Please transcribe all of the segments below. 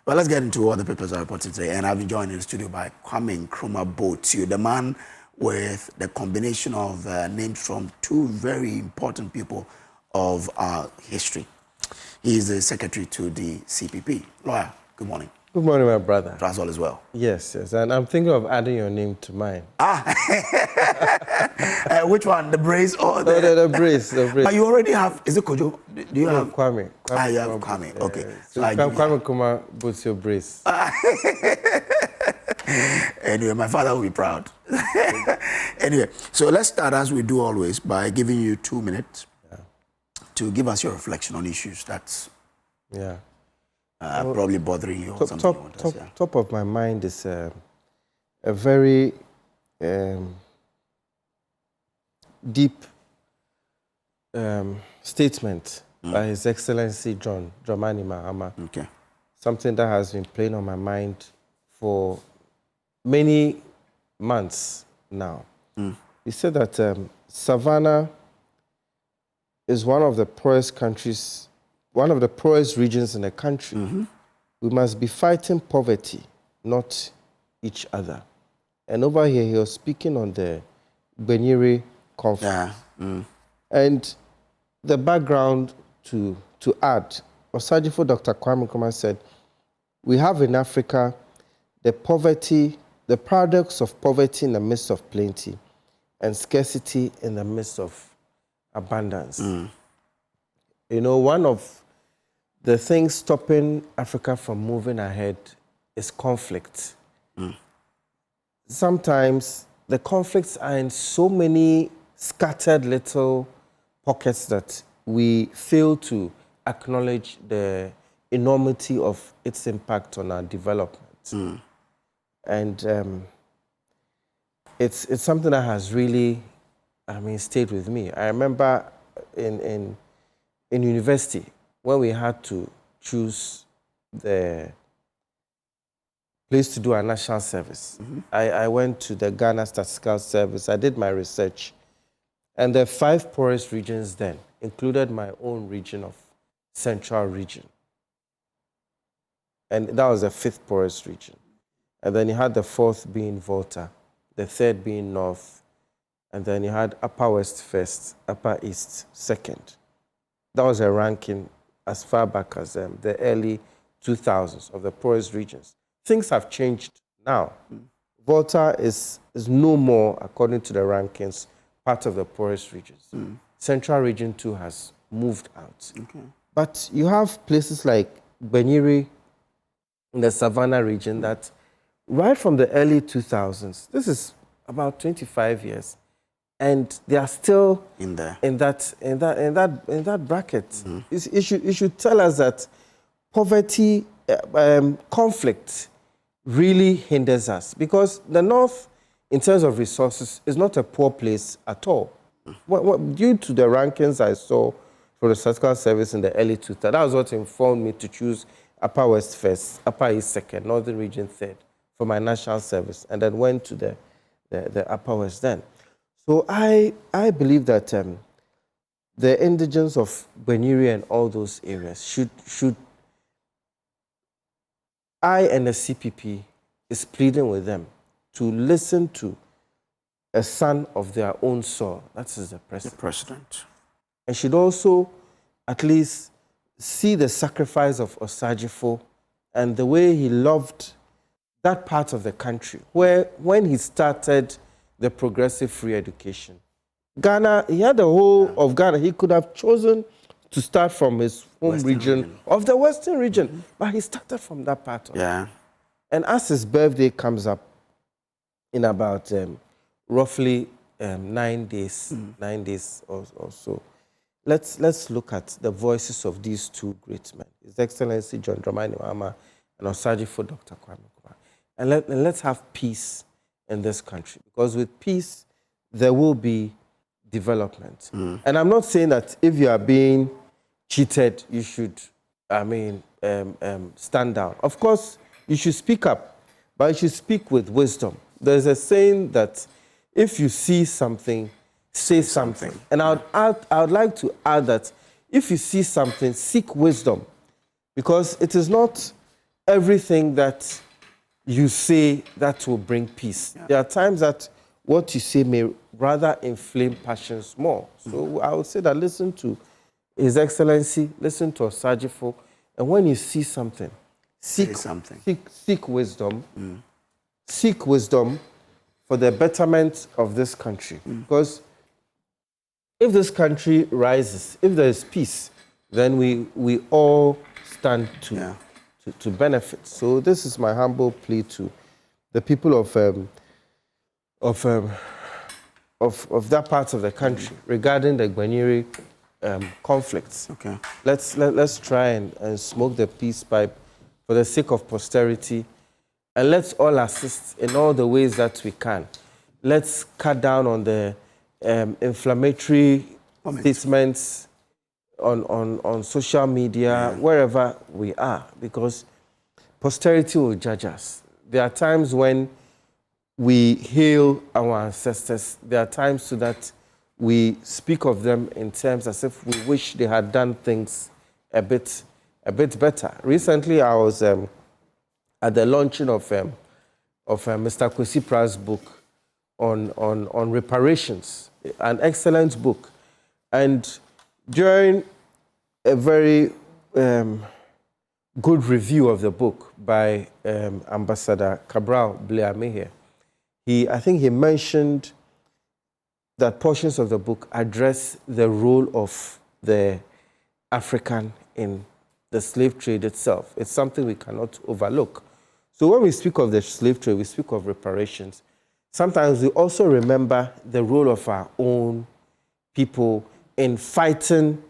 Well, let's get into what the papers are reporting today. And I've been joined in the studio by Kwame Nkrumah Botiu, the man with the combination of names from two very important people of our history. He is the secretary to the CPP. Lawyer, good morning. Good morning, my brother. Trust all is well. Yes, yes. And I'm thinking of adding your name to mine. Which one? The Brace or the... No, the Brace. The Brace. But you already have... Is it Kojo? Do you have... Kwame. You have Kwame. Okay. So Kwame Nkrumah Botiu Brace. Anyway, my father will be proud. Anyway, so let's start as we do always by giving you 2 minutes to give us your reflection on issues that's probably bothering you or something. Top of my mind is a very deep statement by His Excellency John Dramani Mahama. Okay. Something that has been playing on my mind for many months now. He said that Savannah is one of the poorest countries, one of the poorest regions in the country. We must be fighting poverty, not each other. And over here, he was speaking on the Benyere conflict. And the background to add, Osajifo Dr. Kwame Nkrumah said, we have in Africa the paradox of poverty in the midst of plenty and scarcity in the midst of abundance. You know, one of the things stopping Africa from moving ahead is conflict. Sometimes the conflicts are in so many scattered little pockets that we fail to acknowledge the enormity of its impact on our development. And it's something that has really, stayed with me. I remember in university, when we had to choose the place to do our national service, I went to the Ghana Statistical Service. I did my research. And the 5 poorest regions then included my own region of Central Region. And that was the 5th poorest region. And then you had the 4th being Volta, the 3rd being North, and then you had Upper West first, Upper East second. That was a ranking as far back as the early 2000s of the poorest regions. Things have changed now. Volta is no more, according to the rankings, part of the poorest regions. Central Region too has moved out. But you have places like Benyere in the Savannah region that right from the early 2000s, this is about 25 years, and they are still in that bracket. It should tell us that poverty, conflict really hinders us, because the North, in terms of resources, is not a poor place at all. Due to the rankings I saw for the Statistical Service in the early 2000s, that was what informed me to choose Upper West first, Upper East second, Northern Region third for my national service, and then went to the Upper West then. So I believe that the indigents of Benyere and all those areas should I and the CPP is pleading with them to listen to a son of their own soil. That is the president. The president. And should also at least see the sacrifice of Osajifo and the way he loved that part of the country, where when he started the progressive free education, Ghana, he had the whole of Ghana. He could have chosen to start from his home region of the Western region, but he started from that part of it. And as his birthday comes up in about roughly 9 days, 9 days or so, let's look at the voices of these two great men, His Excellency John Dramani Mahama and Osajifo Dr. Kwame Nkrumah. And let's have peace in this country, because with peace, there will be development. And I'm not saying that if you are being cheated, you should, stand down. Of course, you should speak up, but you should speak with wisdom. There's a saying that if you see something, say something. And I would like to add that if you see something, seek wisdom, because it is not everything that you say that will bring peace. Yeah. There are times that what you say may rather inflame passions more. So I would say that listen to His Excellency, listen to Osajifo, and when you see something, seek wisdom. Seek wisdom for the betterment of this country. Because if this country rises, if there is peace, then we all stand to benefit. So this is my humble plea to the people of that part of the country regarding the Gwenyere conflicts. Okay. Let's try and smoke the peace pipe for the sake of posterity, and let's all assist in all the ways that we can. Let's cut down on the inflammatory statements on social media, wherever we are, because posterity will judge us. There are times when we hail our ancestors. There are times so that we speak of them in terms as if we wish they had done things a bit better. Recently, I was at the launching of Mr. Kwesi Pra's book on reparations, an excellent book. And during a very good review of the book by Ambassador Cabral Bleamehe, I think he mentioned that portions of the book address the role of the African in the slave trade itself. It's something we cannot overlook. So when we speak of the slave trade, we speak of reparations. Sometimes we also remember the role of our own people in fighting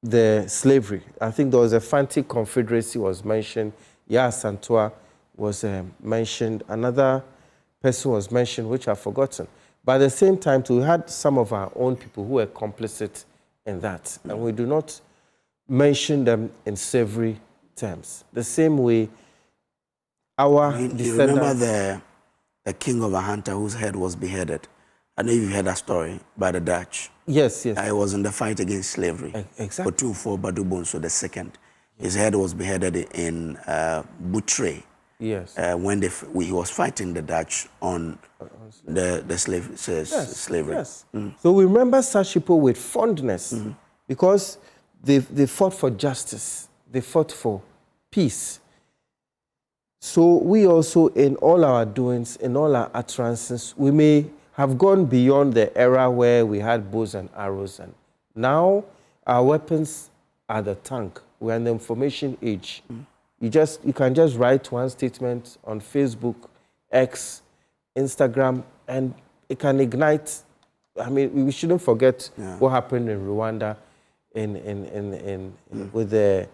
the slavery. I think there was a Fanti Confederacy was mentioned. Yaa Asantewaa was mentioned. Another person was mentioned, which I've forgotten. But at the same time, we had some of our own people who were complicit in that. And we do not mention them in savory terms. The same way our descendants... You remember the king of a hunter whose head was beheaded? I know you've heard that story by the Dutch. Yes, yes. It was in the fight against slavery. Exactly. For Badu Bonso II. His head was beheaded in Butray. Yes. When he was fighting the Dutch on the slavery. Yes. So we remember such people with fondness because they fought for justice. They fought for peace. So we also, in all our doings, in all our utterances, we may have gone beyond the era where we had bows and arrows. And now our weapons are the tank. We're in the information age. You can just write one statement on Facebook, X, Instagram, and it can ignite. I mean, we shouldn't forget what happened in Rwanda with the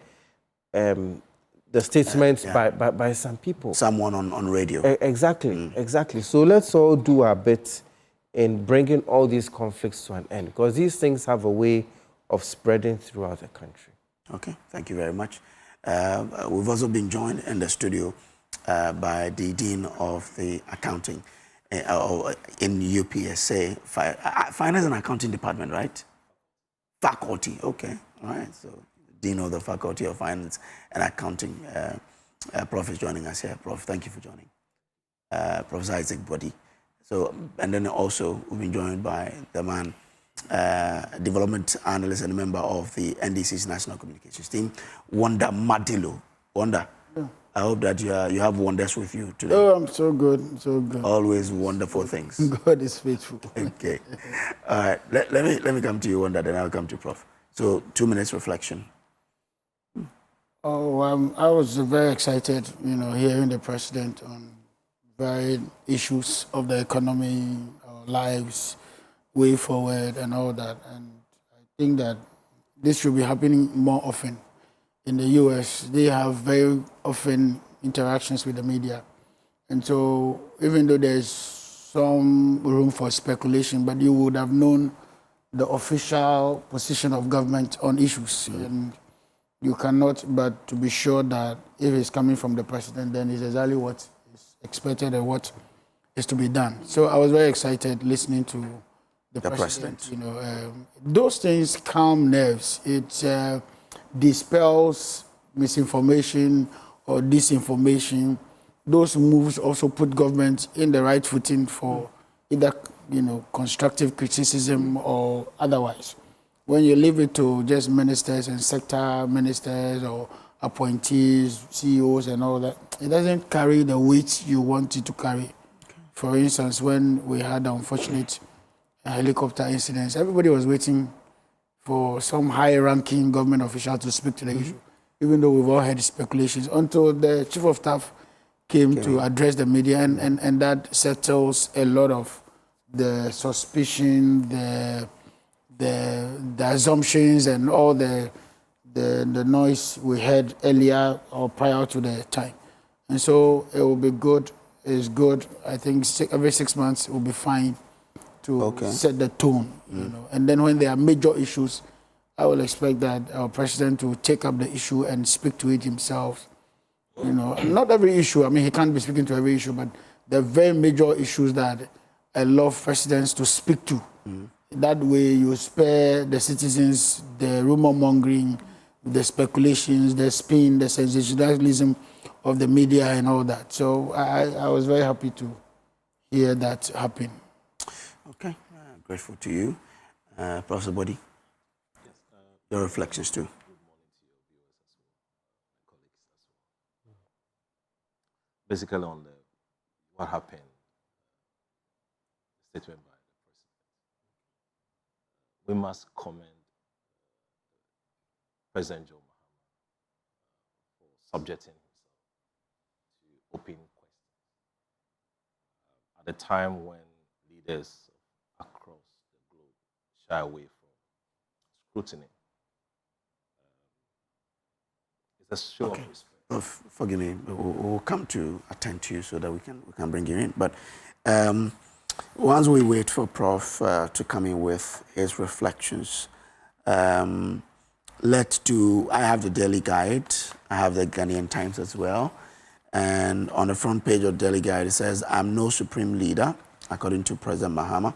statements by some people. Someone on radio. Exactly, exactly. So let's all do our bit in bringing all these conflicts to an end, because these things have a way of spreading throughout the country. Okay, thank you very much. We've also been joined in the studio by the Dean of the Accounting in UPSA, Finance and Accounting Department, right? Faculty, okay, all right. So, Dean of the Faculty of Finance and Accounting, Prof is joining us here. Prof, thank you for joining. Professor Isaac Body. So, and then also we've been joined by the man, development analyst and member of the NDC's National Communications Team, Wanda Madilo. Wanda, I hope that you have wonders with you today. Oh, I'm so good, so good. Always wonderful things. God is faithful. Okay. All right. Let me come to you, Wanda, then I'll come to Prof. So 2 minutes reflection. Oh, I was very excited, hearing the president on varied issues of the economy, our lives, way forward and all that. And I think that this should be happening more often. In the US, they have very often interactions with the media. And so even though there's some room for speculation, but you would have known the official position of government on issues. And you cannot but to be sure that if it's coming from the president, then it's exactly what is expected and what is to be done. So I was very excited listening to the president. Those things calm nerves. It dispels misinformation or disinformation, those moves also put government in the right footing for either constructive criticism or otherwise. When you leave it to just ministers and sector ministers or appointees, CEOs and all that, it doesn't carry the weight you want it to carry. Okay. For instance, when we had the unfortunate helicopter incidents, everybody was waiting for some high-ranking government official to speak to the issue, even though we've all heard speculations, until the chief of staff came to address the media, and that settles a lot of the suspicion, the assumptions, and all the noise we heard earlier or prior to the time. And so it will be good. It's good. I think every 6 months it will be fine to set the tone. And then when there are major issues, I will expect that our president to take up the issue and speak to it himself. Not every issue. I mean, he can't be speaking to every issue, but the very major issues that I love presidents to speak to. That way you spare the citizens the rumor mongering, the speculations, the spin, the sensationalism of the media and all that. So I was very happy to hear that happen. Okay, grateful to you. Professor Body, your reflections too. Good morning to your viewers as well, my colleagues as well. Basically on what happened, statement by the president. We must commend President John Mahama for subjecting himself to open questions. At a time when leaders across the globe shy away from scrutiny, it's a show of respect. Forgive me, we'll come to attend to you so that we can bring you in. But once we wait for Prof to come in with his reflections, I have the Daily Guide, I have the Ghanaian Times as well, and on the front page of Daily Guide it says, "I'm no supreme leader," according to President Mahama.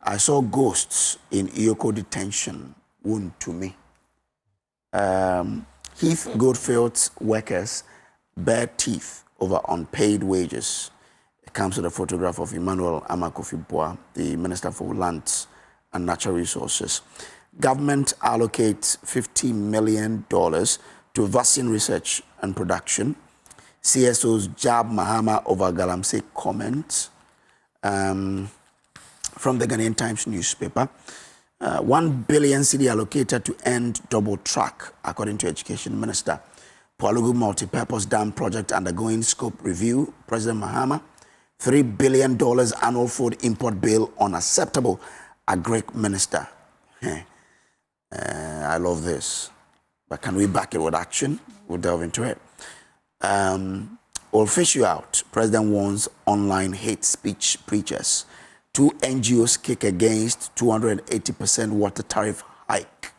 "I saw ghosts in Iyoko detention, wound to me." Heath Goldfield's workers bare teeth over unpaid wages. It comes with a photograph of Emmanuel Amakofi-Boa, the Minister for Lands and Natural Resources. Government allocates $50 million to vaccine research and production. CSOs jab Mahama over Galamsey comments. From the Ghanaian Times newspaper, 1 billion cedi allocated to end double track, according to Education Minister. Polugu multi-purpose dam project undergoing scope review. President Mahama, $3 billion annual food import bill unacceptable. Agric Minister. I love this, but can we back it with action? We'll delve into it. We'll fish you out. President warns online hate speech preachers. 2 NGOs kick against 280% water tariff hike.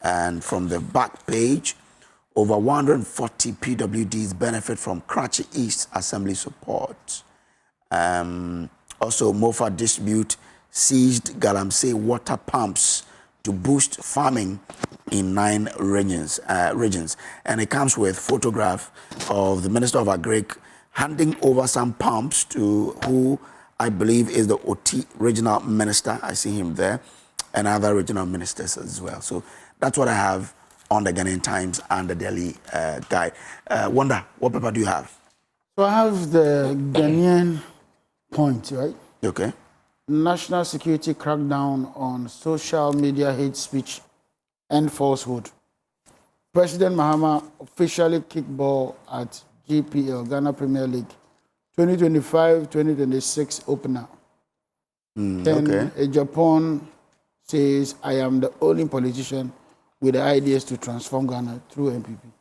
And from the back page, over 140 PWDs benefit from Karachi East Assembly support. Also, Mofa distribute seized Galamsey water pumps to boost farming in 9 regions. And it comes with photograph of the Minister of Agric handing over some pumps to who I believe is the OT regional minister. I see him there, and other regional ministers as well. So that's what I have on the Ghanaian Times and the Daily Guide. Wanda, what paper do you have? So I have the Ghanaian Point, right? Okay. National security crackdown on social media hate speech and falsehood. President Mahama officially kicked ball at GPL, Ghana Premier League, 2025-2026 opener. Then Japan says, "I am the only politician with the ideas to transform Ghana through MPP."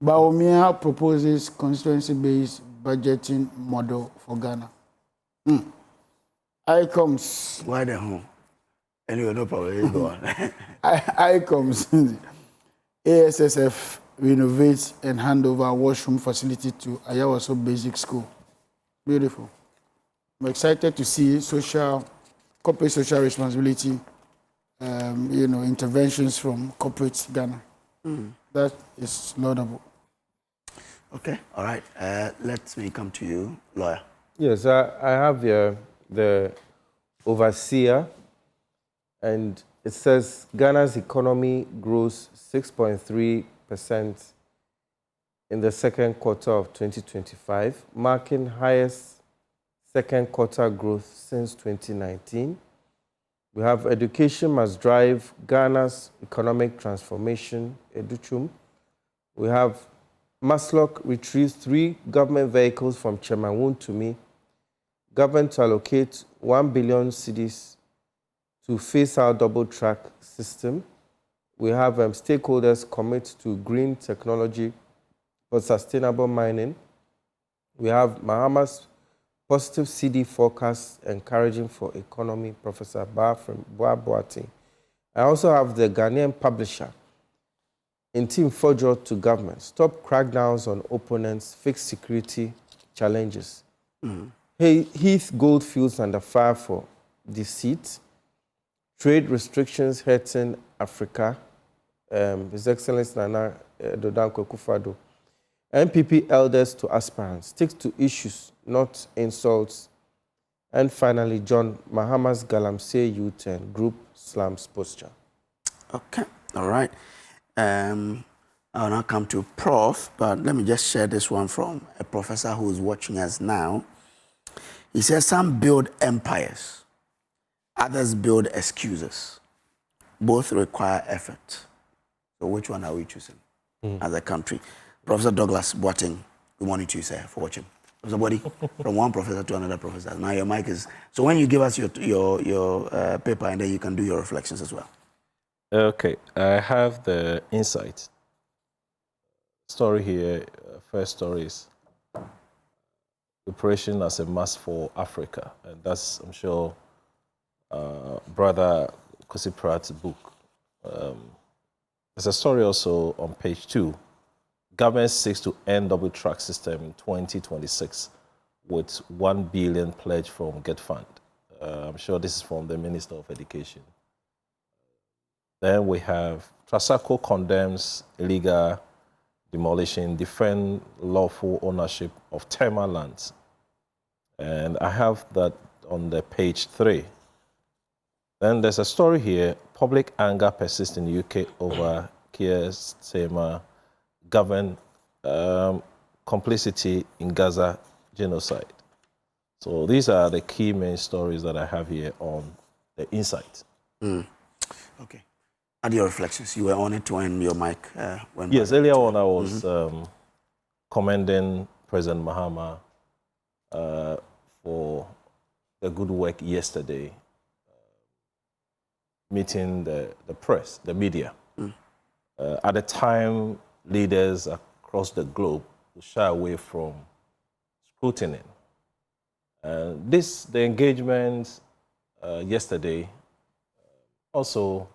Baumia proposes constituency-based budgeting model for Ghana. I comes. Why the hell? Anyway, no problem. Go on. I comes. ASSF renovates and hand over a washroom facility to Ayawaso Basic School. Beautiful. I'm excited to see corporate social responsibility, interventions from corporate Ghana. that is laudable. Okay, all right. Let me come to you, lawyer. Yes, I have here the overseer, and it says Ghana's economy grows 6.3% in the second quarter of 2025, marking highest second quarter growth since 2019. We have education must drive Ghana's economic transformation, Educhum. We have Maslock retrieves 3 government vehicles from Chairman Wontumi. Government to allocate 1 billion cedis to phase out double track system. We have stakeholders commit to green technology for sustainable mining. We have Mahama's positive CD forecast encouraging for economy, Professor Boa Boating. I also have the Ghanaian publisher in Team Fojo to government. Stop crackdowns on opponents, fix security challenges. Heath Goldfields under fire for deceit. Trade restrictions hurting Africa. His Excellency Nana Akufo-Addo. NPP elders to aspirants. Stick to issues, not insults. And finally, John Mahama's Galamsey U10 group slams posture. Okay, all right. I'll now come to Prof, but let me just share this one from a professor who is watching us now. He says, some build empires, others build excuses. Both require effort. So which one are we choosing as a country? Professor Douglas Boating, good morning to you, sir, for watching. Professor Body, from one professor to another professor. Now your mic is... So when you give us your paper, and then you can do your reflections as well. Okay, I have the insight. Story here, first story is preparation as a mass for Africa. And that's, I'm sure, Brother Kosi Pratt's book. There's a story also on page 2. Government seeks to end double track system in 2026 with 1 billion pledge from Get Fund. I'm sure this is from the Minister of Education. Then we have Trasaco condemns illegal demolition, defend lawful ownership of Tema lands. And I have that on the page 3. Then there's a story here, public anger persists in the UK over Keir Starmer government complicity in Gaza genocide. So these are the key main stories that I have here on the insight. Okay. Add your reflections. You were on it when your mic went Yes, back. earlier on I was commending President Mahama for the good work yesterday, meeting the press, the media. At the time, leaders across the globe shy away from scrutiny. The engagement yesterday also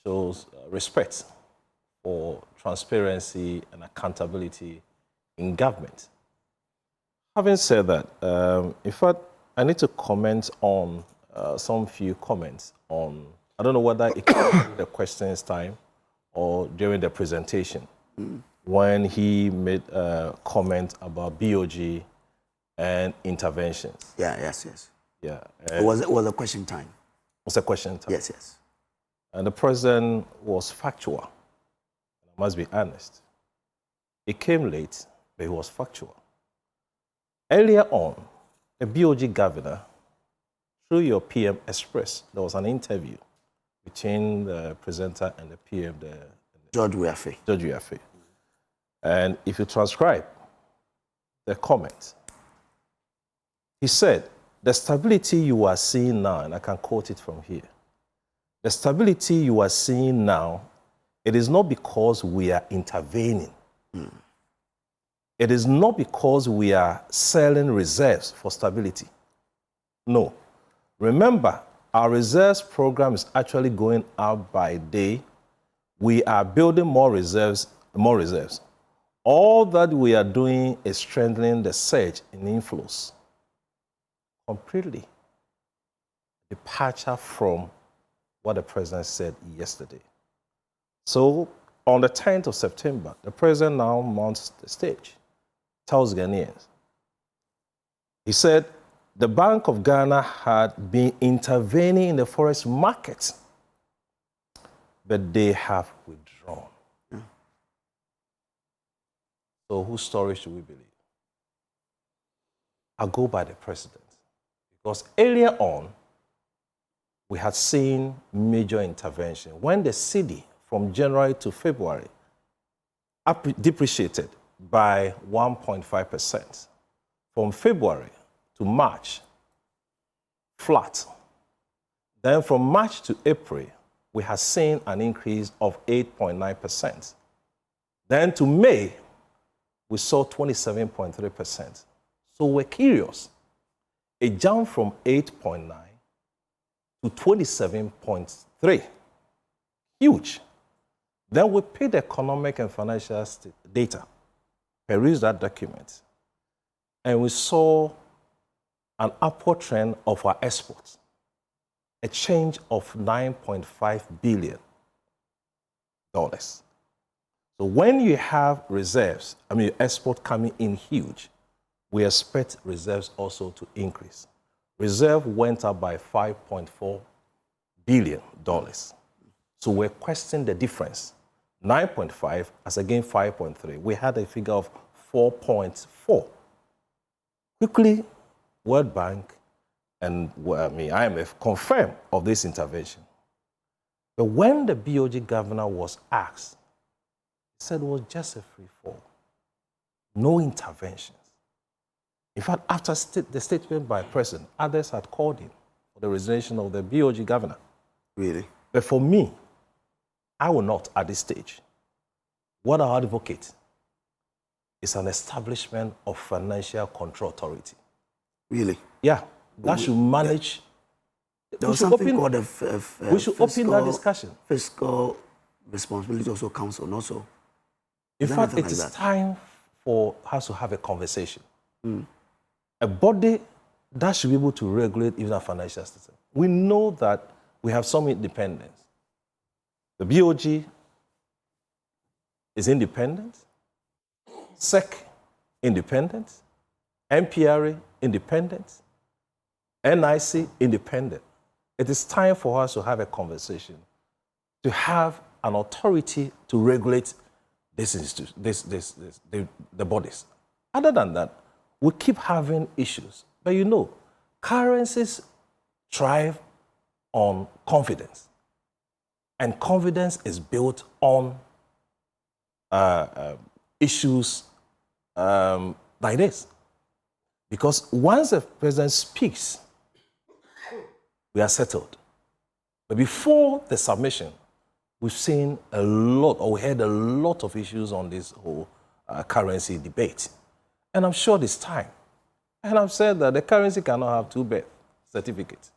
shows respect for transparency and accountability in government. Having said that, in fact, I need to comment on some few comments on, I don't know whether it came the questions time or during the presentation, when he made a comment about BOG and interventions. Yes. Yeah. It was a question time. It was a question time. Yes. And the president was factual. I must be honest. He came late, but he was factual. Earlier on, a BOG governor, through your PM Express, there was an interview between the presenter and the PM, George Weafe. George Weafe. And if you transcribe the comment, he said, the stability you are seeing now, and I can quote it from here, the stability you are seeing now, it is not because we are intervening. It is not because we are selling reserves for stability. No. Remember, our reserves program is actually going out by day. We are building more reserves. All that we are doing is strengthening the surge in inflows. Completely. Departure from what the president said yesterday. So, on the 10th of September, the president now mounts the stage, tells Ghanaians. He said the Bank of Ghana had been intervening in the forest market, but they have withdrawn. Yeah. So whose story should we believe? I'll go by the president. Because earlier on, we had seen major intervention. When the cedi from January to February depreciated by 1.5%. From February to March, flat. Then from March to April, we have seen an increase of 8.9%. Then to May, we saw 27.3%. So we're curious. A jump from 8.9 to 27.3. Huge. Then we picked economic and financial data, perused that document, and we saw an upward trend of our exports, a change of $9.5 billion. So when you have reserves, export coming in huge, we expect reserves also to increase. Reserve went up by $5.4 billion. So we're questioning the difference. 9.5 as against 5.3. We had a figure of 4.4. Quickly, World Bank and IMF confirmed of this intervention. But when the BOG governor was asked, he said it was just a free fall. No interventions. In fact, after the statement by President, others had called him for the resignation of the BOG governor. Really? But for me, I will not at this stage. What I advocate is an establishment of financial control authority. Really? Yeah, that should manage. There was something called we should open that discussion. Fiscal Responsibility also Council, not so. In fact, it is time for us to have a conversation. A body that should be able to regulate even our financial system. We know that we have some independence. The BOG is independent, SEC independent, MPRA independent, NIC independent. It is time for us to have a conversation, to have an authority to regulate the bodies. Other than that, we keep having issues. But you know, currencies thrive on confidence. And confidence is built on issues like this. Because once the president speaks, we are settled. But before the submission, we've seen a lot, or we heard a lot of issues on this whole currency debate. And I'm sure this time. And I've said that the currency cannot have two birth certificates.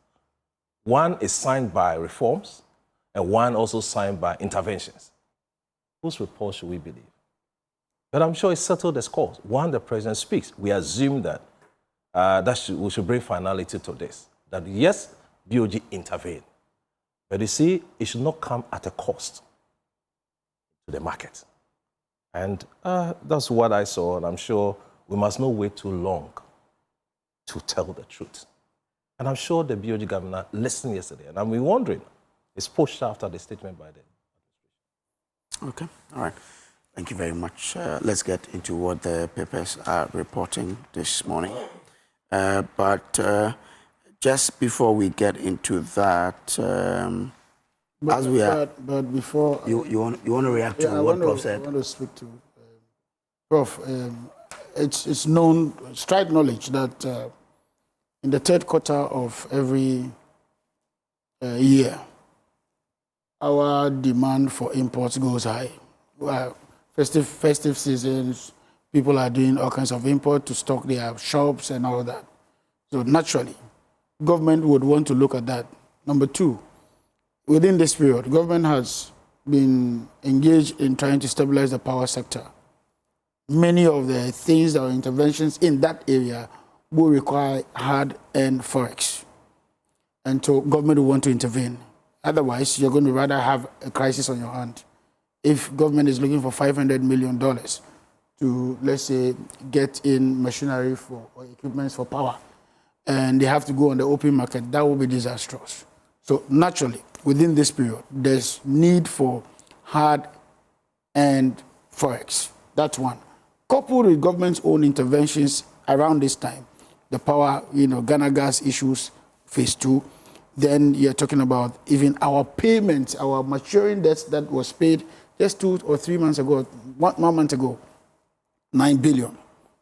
One is signed by reforms, and one also signed by interventions. Whose report should we believe? But I'm sure it's settled the scores. When the president speaks, we assume that, we should bring finality to this. That yes, BOG intervened. But you see, it should not come at a cost to the market. And that's what I saw, and I'm sure we must not wait too long to tell the truth. And I'm sure the BOG governor listened yesterday, and I'm wondering, it's pushed after the statement by them. Okay, all right. Thank you very much. Let's get into what the papers are reporting this morning. But just before we get into that, but before you want to react to what Prof said? I want to speak to Prof. It's known, straight knowledge that in the third quarter of every year, our demand for imports goes high. Festive seasons, people are doing all kinds of import to stock their shops and all that. So naturally, government would want to look at that. Number two, within this period, government has been engaged in trying to stabilize the power sector. Many of the things that are interventions in that area will require hard-earned forex. And so government will want to intervene. Otherwise, you're going to rather have a crisis on your hand if government is looking for $500 million to, let's say, get in machinery for or equipments for power, and they have to go on the open market, that will be disastrous. So naturally, within this period, there's need for hard-earned forex. That's one. Coupled with government's own interventions around this time, the power, Ghana gas issues, phase 2, then you're talking about even our payments, our maturing debts that was paid just 2 or 3 months ago, 1 month ago, 9 billion.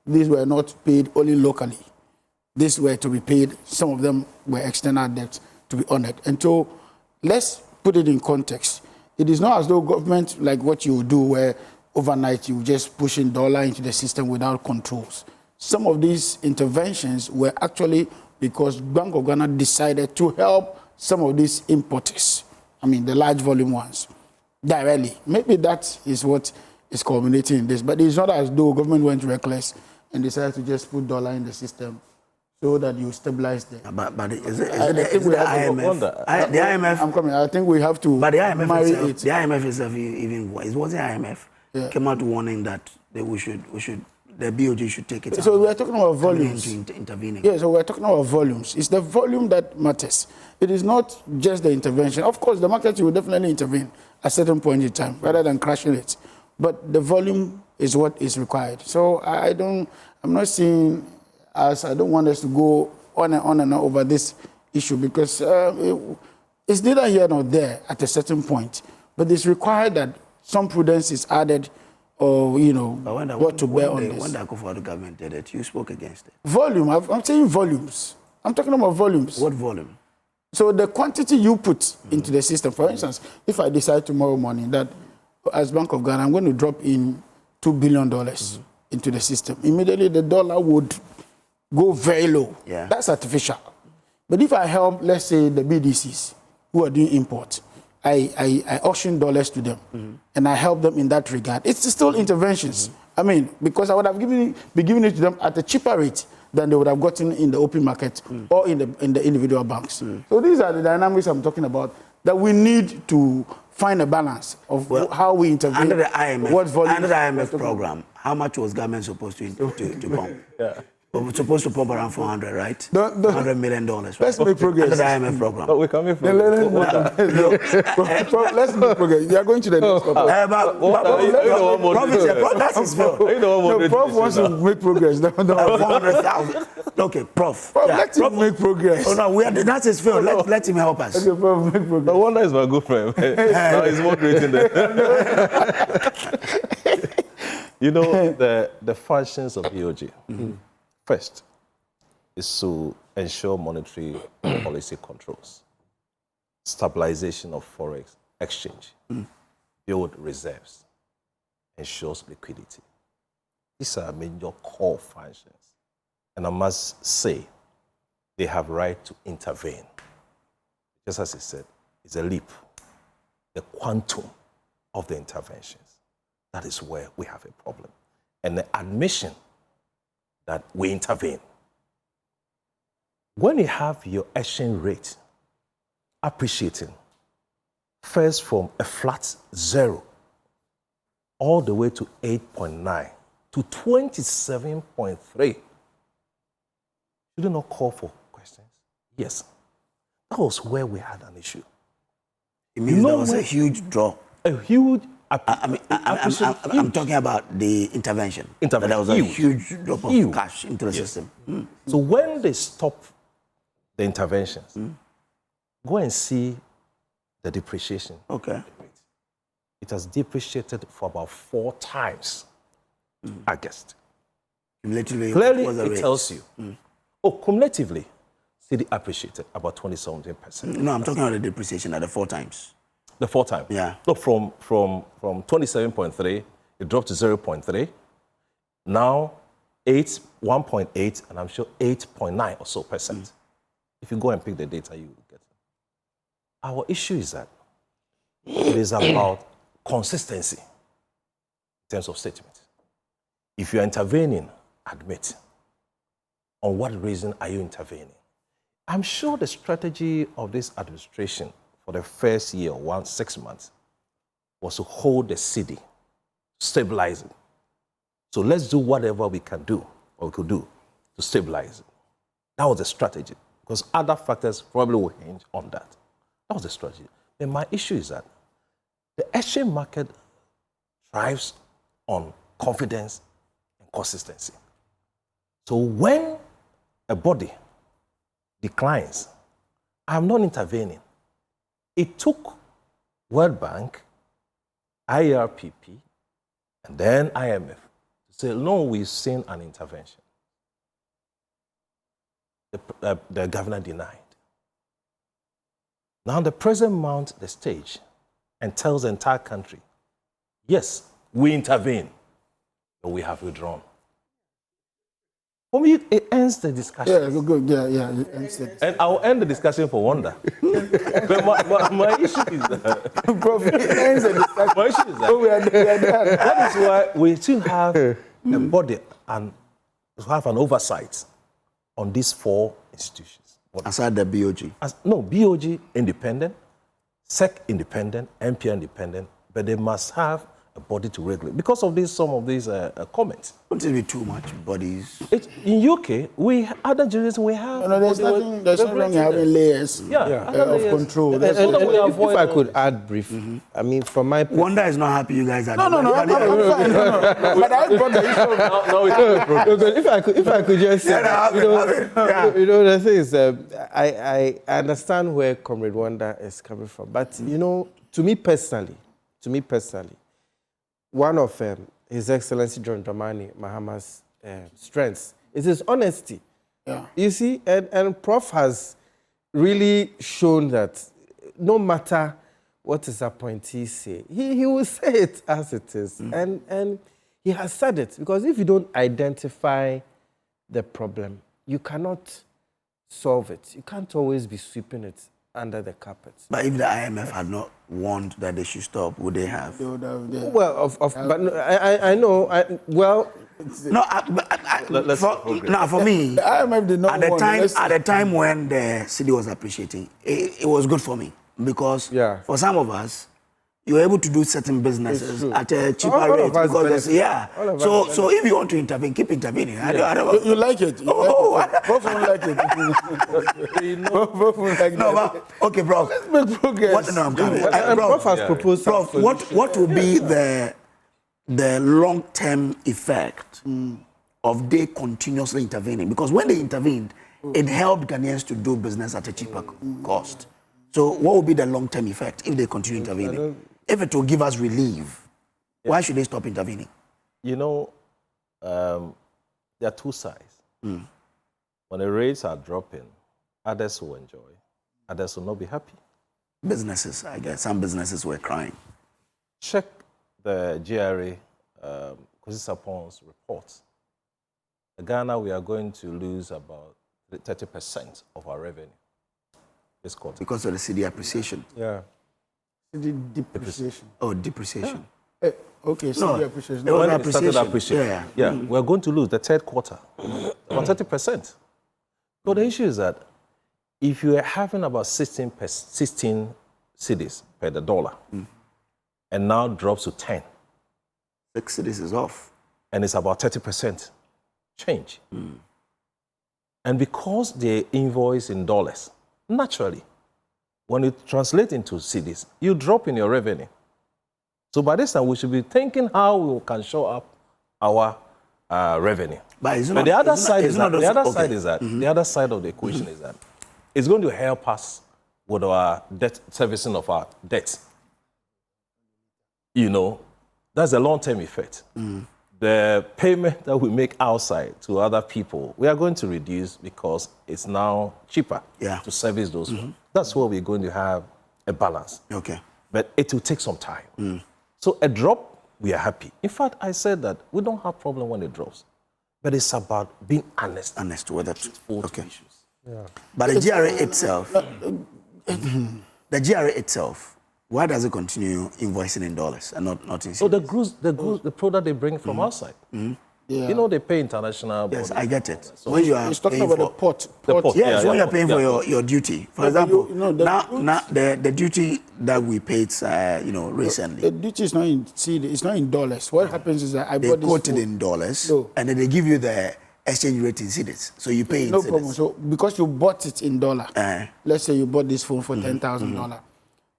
These were not paid only locally. These were to be paid. Some of them were external debts to be honored. And so let's put it in context. It is not as though government, like what you do, where overnight you just pushing dollar into the system without controls. Some of these interventions were actually because Bank of Ghana decided to help some of these importers, the large volume ones, directly. Maybe that is what is culminating in this. But it's not as though government went reckless and decided to just put dollar in the system so that you stabilize them. But is it the IMF? The IMF. I'm coming. I think we have to but the IMF marry itself, it. The IMF itself, even it was the IMF came out warning that the BOG should take it. So we're talking about volumes. Intervening. Yeah, so we're talking about volumes. It's the volume that matters. It is not just the intervention. Of course, the market will definitely intervene at a certain point in time rather than crashing it. But the volume is what is required. So I'm not seeing as I don't want us to go on and on over this issue because it's neither here nor there at a certain point. But it's required that some prudence is added or, what to bear on this. When the Akufo-Addo government did it, you spoke against it. Volume, I'm saying volumes. I'm talking about volumes. What volume? So the quantity you put into the system, for instance, if I decide tomorrow morning that as Bank of Ghana, I'm going to drop in $2 billion into the system, immediately the dollar would go very low. Yeah. That's artificial. But if I help, let's say, the BDCs who are doing import, I auction dollars to them, and I help them in that regard. It's still interventions. Because I would have been giving it to them at a cheaper rate than they would have gotten in the open market or in the individual banks. So these are the dynamics I'm talking about that we need to find a balance of how we intervene. Under the IMF program, how much was government supposed to pump? We're supposed to pump around 400, right? $100 million. Right? Let's make progress. Under the IMF program. But we're coming from. Let's make progress. You are going to the next Prof, that's his field. Prof wants to make progress. 400,000. Okay, Prof. Let him make progress. Oh no, that's his field. Let him help us. Okay, Prof, make progress. No wonder is my good friend. Now he's moderating there. The functions of BOG. First is to ensure monetary policy controls, stabilization of forex exchange, build reserves, ensures liquidity. These are major core functions. And I must say, they have right to intervene. Just as he said, it's a leap. The quantum of the interventions, that is where we have a problem. And the admission that we intervene. When you have your exchange rate appreciating, first from a flat 0 all the way to 8.9 to 27.3, should you not call for questions? Yes. That was where we had an issue. It means there was a huge draw. A huge I'm talking about the intervention. There was a huge drop of cash into the system. So when they stop the interventions, go and see the depreciation. Okay. It has depreciated for about 4 times, I guessed. Cumulatively, clearly, it tells you. Cumulatively, CD appreciated about 27%. No, I'm talking about the depreciation at the 4 times. The 4 times? Yeah. So from 27.3, it dropped to 0.3. Now, 1.8, and I'm sure 8.9 or so percent. If you go and pick the data, you will get it. Our issue is that it is about consistency in terms of statement. If you're intervening, admit. On what reason are you intervening? I'm sure the strategy of this administration for the first year, 6 months, was to hold the city, stabilize it. So let's do whatever we can do, or we could do, to stabilize it. That was the strategy, because other factors probably will hinge on that. That was the strategy. Then my issue is that the exchange market thrives on confidence and consistency. So when a body declines, I'm not intervening. It took World Bank, IRPP, and then IMF to say, no, we've seen an intervention. The governor denied. Now the president mounts the stage and tells the entire country, yes, we intervene, but we have withdrawn. For me, it ends the discussion. Yeah, good. Yeah, it ends the discussion. And I'll end the discussion for wonder. But my issue is that. Prof, it ends the discussion. My issue is that. Oh, we are done. That is why we still have a body and have an oversight on these 4 institutions. Aside the BOG? No, BOG independent, SEC independent, MPR independent, but they must have a body to regulate because of some of these comments. Don't it be too much bodies? In UK, other jurisdictions we have. No, there's nothing wrong in having layers of control. If I could add briefly, I mean, from my Wonder is not happy you guys are. No. I'm fine. No. But I brought the issue. If I could just say, the thing is, I understand where Comrade Wonder is coming from, but to me personally, one of His Excellency John Dramani Mahama's strengths is his honesty. Yeah. You see, and Prof has really shown that no matter what his appointees say, he will say it as it is. And he has said it, because if you don't identify the problem, you cannot solve it. You can't always be sweeping it under the carpet. But if the IMF had not warned that they should stop, would they have? They would have, yeah. Well, but no, I know. For me, the IMF did not at the time when the city was appreciating, it was good for me, because for some of us, you were able to do certain businesses at a cheaper rate. So if you want to intervene, keep intervening. You like it. Prof won't like it. Prof won't like it. Okay, Prof. Let's make progress. Prof has proposed. Prof, what will be the long-term effect of they continuously intervening? Because when they intervened, it helped Ghanaians to do business at a cheaper cost. So what will be the long-term effect if they continue intervening? If it will give us relief, why should they stop intervening? There are 2 sides. When the rates are dropping, others will enjoy, others will not be happy. Businesses, I guess. Some businesses were crying. Check the GRA Kosisapon's report. In Ghana, we are going to lose about 30% of our revenue this quarter. Because of the cedi appreciation. Yeah. The depreciation. Oh, depreciation. Okay, cedi appreciation. It was When it started appreciation. Yeah. We're going to lose the 3rd quarter, about 30%. So the issue is that if you are having about 16 cedis per the dollar, and now drops to 10, 6 cedis is off. and it's about 30% change. And because they invoice in dollars, naturally, when you translate into cedis, you drop in your revenue. So by this time, we should be thinking how we can show up our revenue. But the other side is that the other side of the equation is that it's going to help us with our debt servicing of our debt. That's a long-term effect. The payment that we make outside to other people, we are going to reduce because it's now cheaper to service those. That's where we're going to have a balance. Okay. But it will take some time. So a drop, we are happy. In fact, I said that we don't have problem when it drops. But it's about being honest. Honest with it. Okay. But the GRA itself, why does it continue invoicing in dollars and not in cedis? So the product they bring from outside. Yeah. You know they pay international. Yes, bodies. I get it. So when you are He's talking paying about for, the port. The port. Yes, Yeah, when yeah, you're paying for yeah. your duty. For Yeah, example, you know, the now the duty that we paid, recently, The duty is not in it's not in dollars. What happens is that I they bought this quote it phone. in dollars, No. and then they give you the exchange rate in cedis. So you pay in No cedis. problem. So because you bought it in dollar, Uh-huh. let's say you bought this phone for $10,000.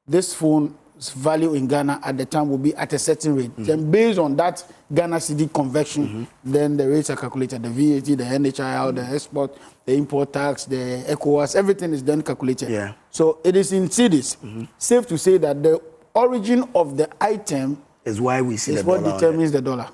This phone's value in Ghana at the time will be at a certain rate. Then based on that Ghana CD conversion, then the rates are calculated. The VAT, the NHIL, the export, the import tax, the ECOWAS, everything is then calculated. Yeah. So it is in cedis. Safe to say that the origin of the item Is why we see is the what dollar on it. determines the dollar.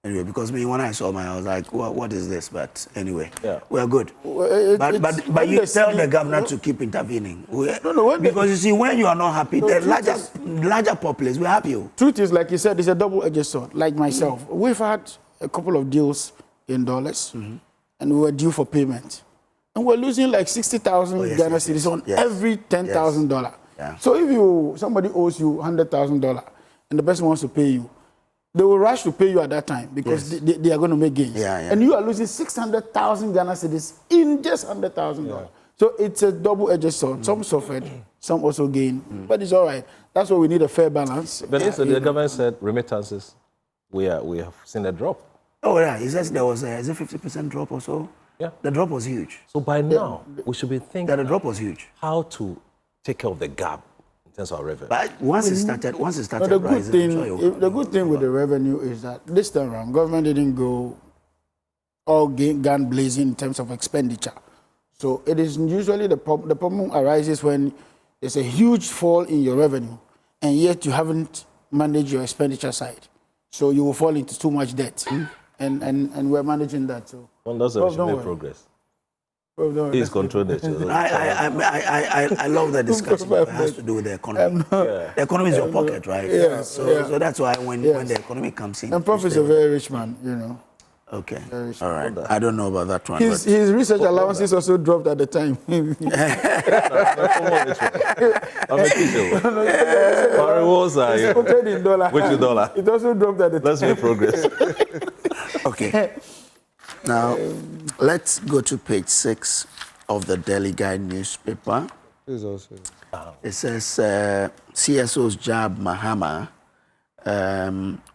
Anyway, because when I saw mine, I was like, what is this? But anyway, Yeah. we're good. But you tell the governor to keep intervening. Because you see, when you are not happy, the larger populace will help you. Truth is, like you said, it's a double-edged sword. Like myself, we've had a couple of deals in dollars, and we were due for payment. And we're losing like 60,000 Ghana cedis on every $10,000. Yeah. So if somebody owes you $100,000 and the person wants to pay you, they will rush to pay you at that time because they are going to make gains. Yeah. And you are losing 600,000 Ghana cedis in just $100,000. So it's a double-edged sword. Some suffered, some also gained, but it's all right. That's why we need a fair balance. But listen, the government said remittances, we have seen a drop. Oh, yeah. He says there was a 50% drop or so. Yeah. The drop was huge. So by now, we should be thinking The drop was huge. how to take care of the gap in terms of revenue. But once it started But the good rising, thing, I'm sure it will the good thing with the revenue is that this time around, government didn't go all gun blazing in terms of expenditure. So it is usually the problem arises when there's a huge fall in your revenue, and yet you haven't managed your expenditure side. So you will fall into too much debt, and we're managing that. So One does Prof, make don't worry. progress. Prof, don't worry. Please control the children. I love the discussion. It has to do with the economy. The economy is your pocket, right? Yeah, So that's why when the economy comes in. And Prof is a very rich man, you know. Okay. Very rich. All right. I don't know about that one. His research allowances also dropped at the time. I'm a teacher. Our rewards are It's quoted in dollar. Which is dollar? It also dropped at the time. Let's make progress. Okay. Now, let's go to page 6 of the Daily Guide newspaper. This is also. It says CSOs jab Mahama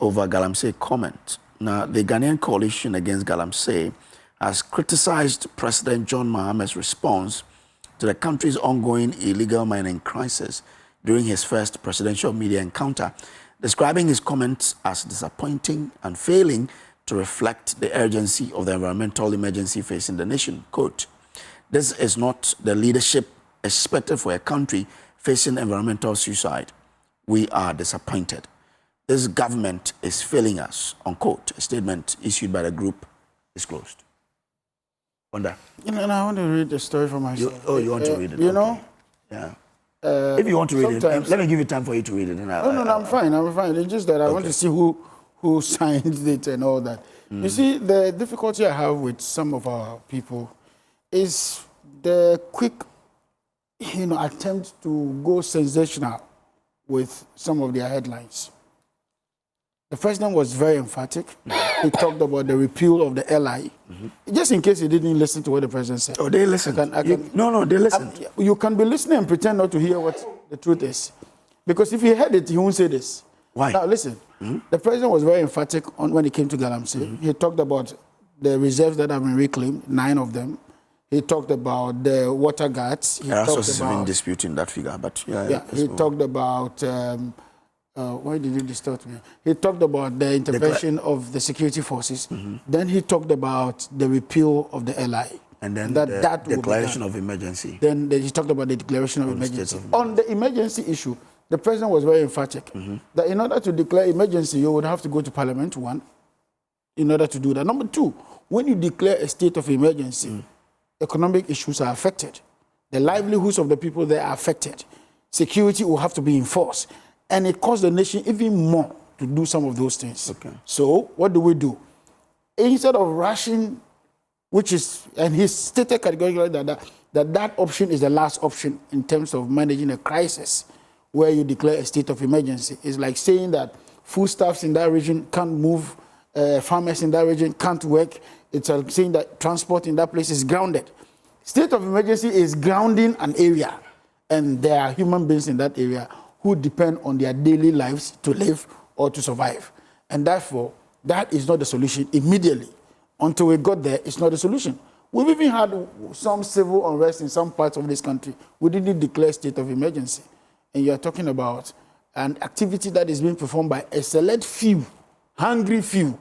over Galamsey comment. Now, the Ghanaian Coalition Against Galamsey has criticized President John Mahama's response to the country's ongoing illegal mining crisis during his first presidential media encounter, describing his comments as disappointing and failing to reflect the urgency of the environmental emergency facing the nation. Quote, "This is not the leadership expected for a country facing environmental suicide. We are disappointed. This government is failing us," unquote. A statement issued by the group disclosed. Wonder. You know, and I want to read the story for myself. You want to read it? You Okay. know? Yeah. If you want to read it, sometimes- let me give you time for you to read it. No, I'm fine. I'm fine. It's just that I want to see who signed it and all that. You see, the difficulty I have with some of our people is the quick, attempt to go sensational with some of their headlines. The president was very emphatic. He talked about the repeal of the LI. Just in case you didn't listen to what the president said. Oh, they listened. No, they listened. You can be listening and pretend not to hear what the truth is. Because if he heard it, he won't say this. Why? Now, listen. The president was very emphatic on when it came to Galamsey. He talked about the reserves that have been reclaimed, 9 of them. He talked about the water guards. He There are talked sources have been about, disputing that figure, but he talked about, why did you distort me? He talked about the intervention of the security forces. Then he talked about the repeal of the LI. and then that the will be declaration done. of emergency. Then he talked about the declaration of Of the state emergency. of On the emergency issue, the president was very emphatic that in order to declare emergency, you would have to go to Parliament, 1, in order to do that. Number 2, when you declare a state of emergency, economic issues are affected. The livelihoods of the people there are affected. Security will have to be enforced. And it costs the nation even more to do some of those things. Okay. So what do? Instead of rushing, and he stated categorically that option is the last option in terms of managing a crisis where you declare a state of emergency. It's like saying that foodstuffs in that region can't move farmers in that region can't work. It's saying that transport in that place is grounded. State of emergency is grounding an area, and there are human beings in that area who depend on their daily lives to live or to survive. And therefore, that is not the solution immediately. Until we got there, it's not the solution. We've even had some civil unrest in some parts of this country. We didn't declare state of emergency. And you're talking about an activity that is being performed by a select few, hungry few,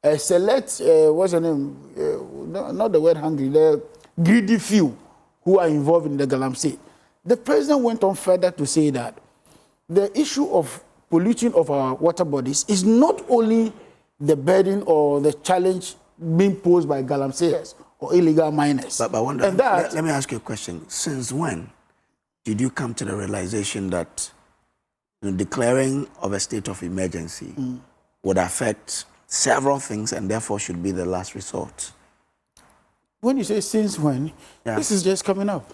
a select, what's the name? Not the word hungry, the greedy few who are involved in the Galamsey. The president went on further to say that the issue of polluting of our water bodies is not only the burden or the challenge being posed by galamseyers or illegal miners. But wonder, and that, let me ask you a question. Since when did you come to the realization that declaring of a state of emergency would affect several things and therefore should be the last resort? When you say since when, this is just coming up.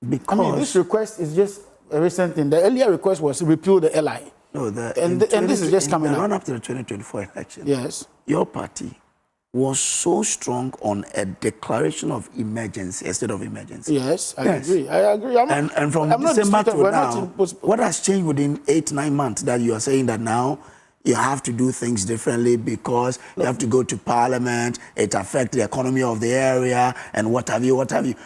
Because I mean, this request is just a recent thing. The earlier request was to repeal the LI. No, and this is just coming up. Run up to the 2024 election. Yes. Your party was so strong on a declaration of emergency, a state of emergency. Yes, I agree. I agree. And from December to now, what has changed within 8-9 months that you are saying that now you have to do things differently because you have to go to parliament, it affects the economy of the area, and what have you.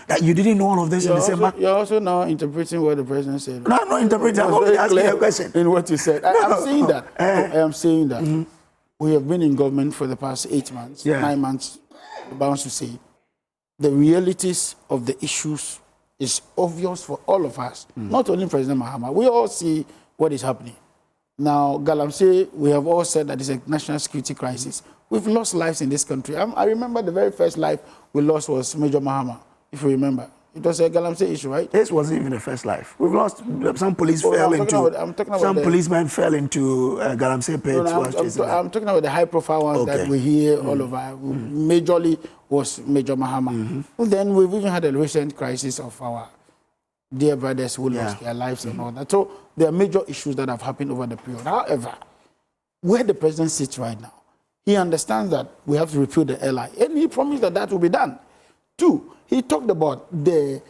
That you didn't know all of this in December? You're also now interpreting what the president said. No, I'm not interpreting. I'm only asking a question. In what you said. I'm saying that. I am saying that. We have been in government for the past 8 months, 9 months, bounds to say. The realities of the issues is obvious for all of us, not only President Mahama. We all see what is happening. Now, Galamsey, we have all said that it's a national security crisis. We've lost lives in this country. I remember the very first life we lost was Major Mahama, if you remember. It was a Galamsey issue, right? This wasn't even the first life. We've lost, some policemen fell into Galamsey pits. I'm talking about the high-profile ones that we hear all over. Majorly was Major Mahama. Then we've even had a recent crisis of our dear brothers who lost their lives and all that. So there are major issues that have happened over the period. However, where the president sits right now, he understands that we have to repeal the LI, and he promised that that will be done. 2, he talked about the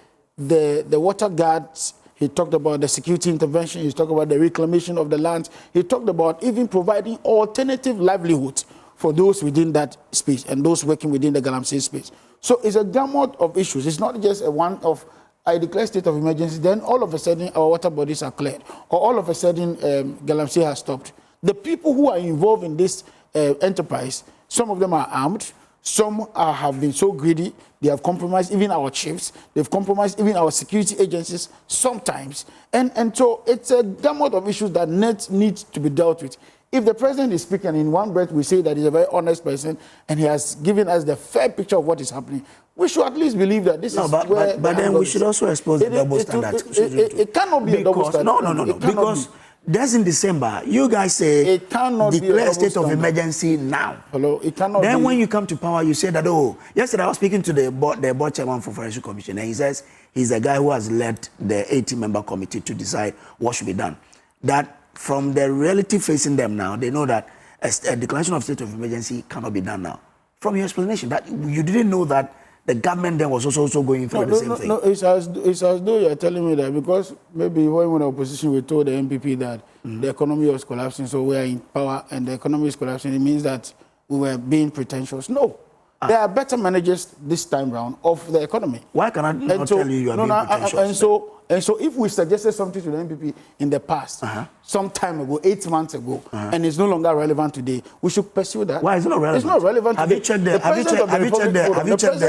water guards. He talked about the security intervention. He talked about the reclamation of the land. He talked about even providing alternative livelihoods for those within that space and those working within the Galamsey space. So it's a gamut of issues. It's not just a one of, I declare state of emergency, then all of a sudden our water bodies are cleared, or all of a sudden Galamsey has stopped. The people who are involved in this enterprise, some of them are armed, some have been so greedy, they have compromised even our chiefs, they've compromised even our security agencies sometimes. And so it's a gamut of issues that needs to be dealt with. If the president is speaking, in one breath we say that he's a very honest person and he has given us the fair picture of what is happening, we should at least believe that this is where... But then we should also expose the double standards. It cannot be a double standard. No. Because that's in December. You guys say it cannot declare a state of emergency now. Hello, it cannot then be. When you come to power, you say that, oh, yesterday I was speaking to the board chairman for Forestry Commission, and he says he's a guy who has led the 80-member committee to decide what should be done. That from the reality facing them now, they know that a declaration of state of emergency cannot be done now. From your explanation, that you didn't know that the government then was also going through the same thing. No, it's as though you're telling me that because maybe when we were in opposition, we told the MPP that the economy was collapsing, so we are in power and the economy is collapsing. It means that we were being pretentious. No. There are better managers this time round of the economy. Why can I not tell you are being pretentious? And so if we suggested something to the MPP in the past, some time ago, 8 months ago, and it's no longer relevant today, we should pursue that. Why is it not relevant? It's not relevant today. The President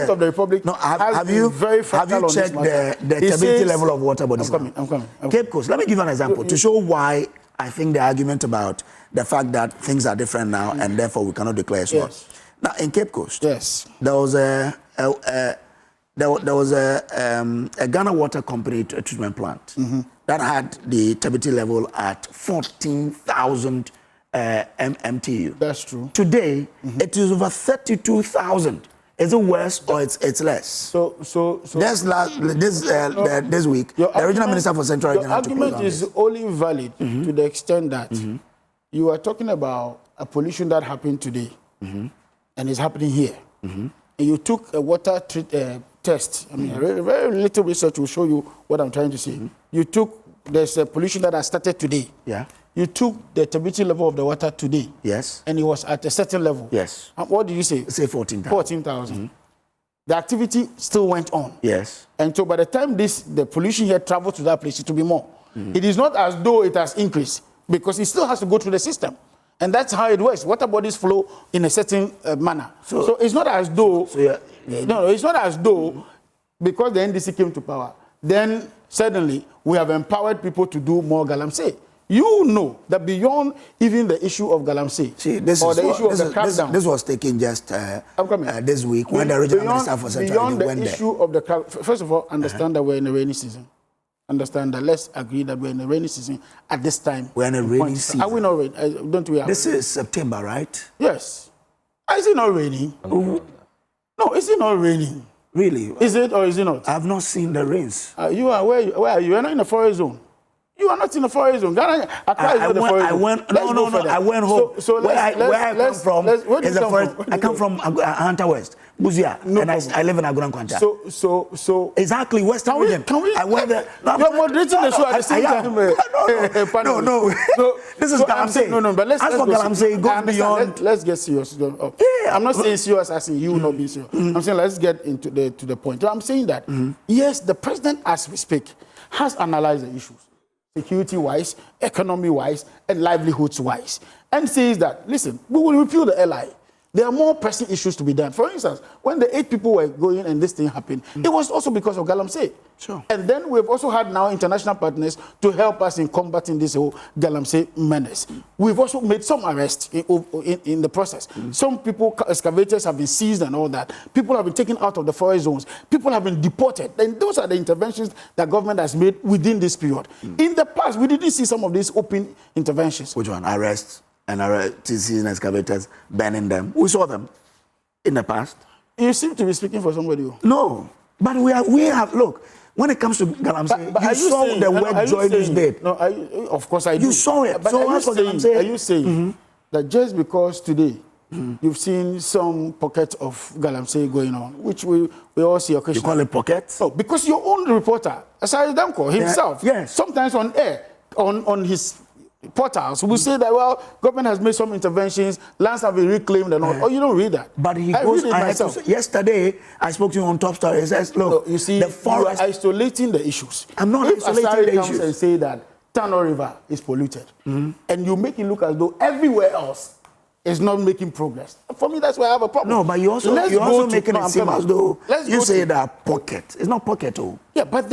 of the Republic have you checked the stability level of water bodies? I'm coming. Cape Coast, let me give you an example to show why I think the argument about the fact that things are different now and therefore we cannot declare it's not. Now, in Cape Coast, there was a Ghana Water Company treatment plant that had the turbidity level at 14,000 MTU. That's true. Today, it is over 32,000. Is it worse or it's less? So this week, the regional minister for Central Region had to close down. The argument is only valid to the extent that you are talking about a pollution that happened today. and it's happening here. And you took a water test. I mean, very little research will show you what I'm trying to say. You took, there's a pollution that has started today. Yeah. You took the turbidity level of the water today. Yes. And it was at a certain level. Yes. What did you say? Say 14,000. 14,000. The activity still went on. Yes. And so by the time the pollution here traveled to that place, it will be more. It is not as though it has increased, because it still has to go through the system. And that's how it works. Water bodies flow in a certain manner. So it's not as though, no, it's not as though because the NDC came to power, then suddenly we have empowered people to do more galamsey. You know that beyond even the issue of galamsey, this was taken just this week when the regional minister for Central went there. Beyond the issue of the crowd, first of all, understand that we're in a rainy season. Understand that. Let's agree that we're in a rainy season at this time. We're in a rainy season. Are we not rain? Don't we? This is September, right? Yes. Is it not raining? No, is it not raining? Really? Is it or is it not? I've not seen the rains. You are where are you? You're not in the forest zone. You are not in the forest zone. Ghana, I went home. So where I come from is the forest. I come from Hunter West, Buzia, and I live in Agunan Kwancha. So exactly Western region. I went there. You're moderating the show at the same time. No. So this is galamsey. No. But let's for galamsey, go beyond. Let's get serious. Yeah, I'm not saying serious as in you not being serious. I'm saying let's get into the point. So I'm saying that yes, the president, as we speak, has analyzed the issues, security-wise, economy-wise, and livelihoods-wise, and says that, listen, we will repeal the LI. There are more pressing issues to be done. For instance, when the 8 people were going and this thing happened, it was also because of galamsey. Sure. And then we've also had now international partners to help us in combating this whole galamsey menace. We've also made some arrests in the process. Some people, excavators have been seized and all that. People have been taken out of the forest zones. People have been deported. And those are the interventions that government has made within this period. In the past, we didn't see some of these open interventions. Which one? Arrests? And seizing excavators, banning them. We saw them in the past. You seem to be speaking for somebody. No, but we have look. When it comes to galamsey, you saw the work Joyce did. No, of course I do. You saw it. But so are you saying that just because today you've seen some pockets of galamsey going on, which we all see occasionally? You call it pockets? Oh, because your own reporter, Asari Danko himself, sometimes on air, on his portals will say that, well, government has made some interventions, lands have been reclaimed and all. Oh, you don't read that. But he goes, yesterday, I spoke to him on Top Story. He says, look, you see, the forest... you are isolating the issues. I'm not isolating the issues. Comes and say that Tano River is polluted, and you make it look as though everywhere else is not making progress. For me, that's why I have a problem. No, but you also making it seem as though you say that pocket. It's not pocket, oh. Yeah, but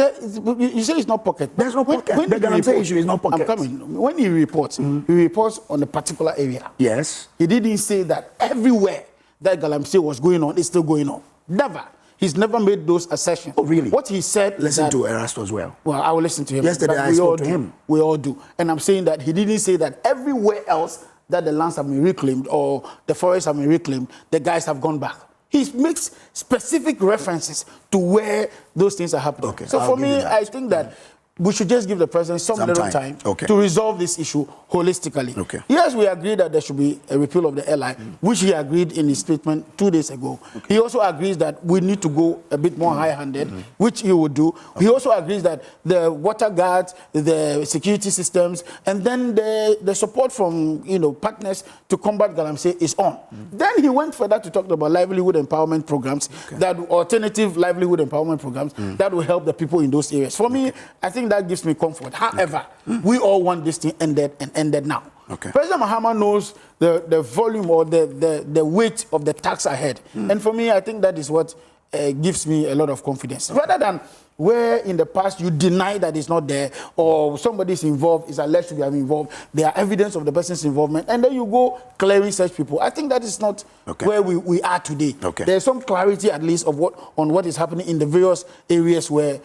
you say it's not pocket. There's no pocket. The galamsey issue is not pocket. I'm coming. When he reports on a particular area. Yes. He didn't say that everywhere that galamsey was going on is still going on. Never. He's never made those assertions. Oh, really? What he said... Listen to Erasto as well. Well, I will listen to him. Yesterday I spoke to him. We all do. And I'm saying that he didn't say that everywhere else that the lands have been reclaimed or the forests have been reclaimed, the guys have gone back. He makes specific references to where those things are happening. Okay, so for me, I think that we should just give the president some little time to resolve this issue holistically. Okay. Yes, we agree that there should be a repeal of the LI, which he agreed in his statement 2 days ago. He also agrees that we need to go a bit more high-handed, which he would do. He also agrees that the water guards, the security systems, and then the support from partners to combat galamsey is on. Then he went further to talk about livelihood empowerment programs, that alternative livelihood empowerment programs that will help the people in those areas. For me, I think that gives me comfort. However, we all want this thing ended now. Okay. President Mahama knows the volume or the weight of the tax ahead. And for me, I think that is what gives me a lot of confidence. Rather than where in the past you deny that it's not there or somebody is involved, is alleged to be involved, there are evidence of the person's involvement, and then you go clearing such people. I think that is not where we are today. There's some clarity at least of what is happening in the various areas where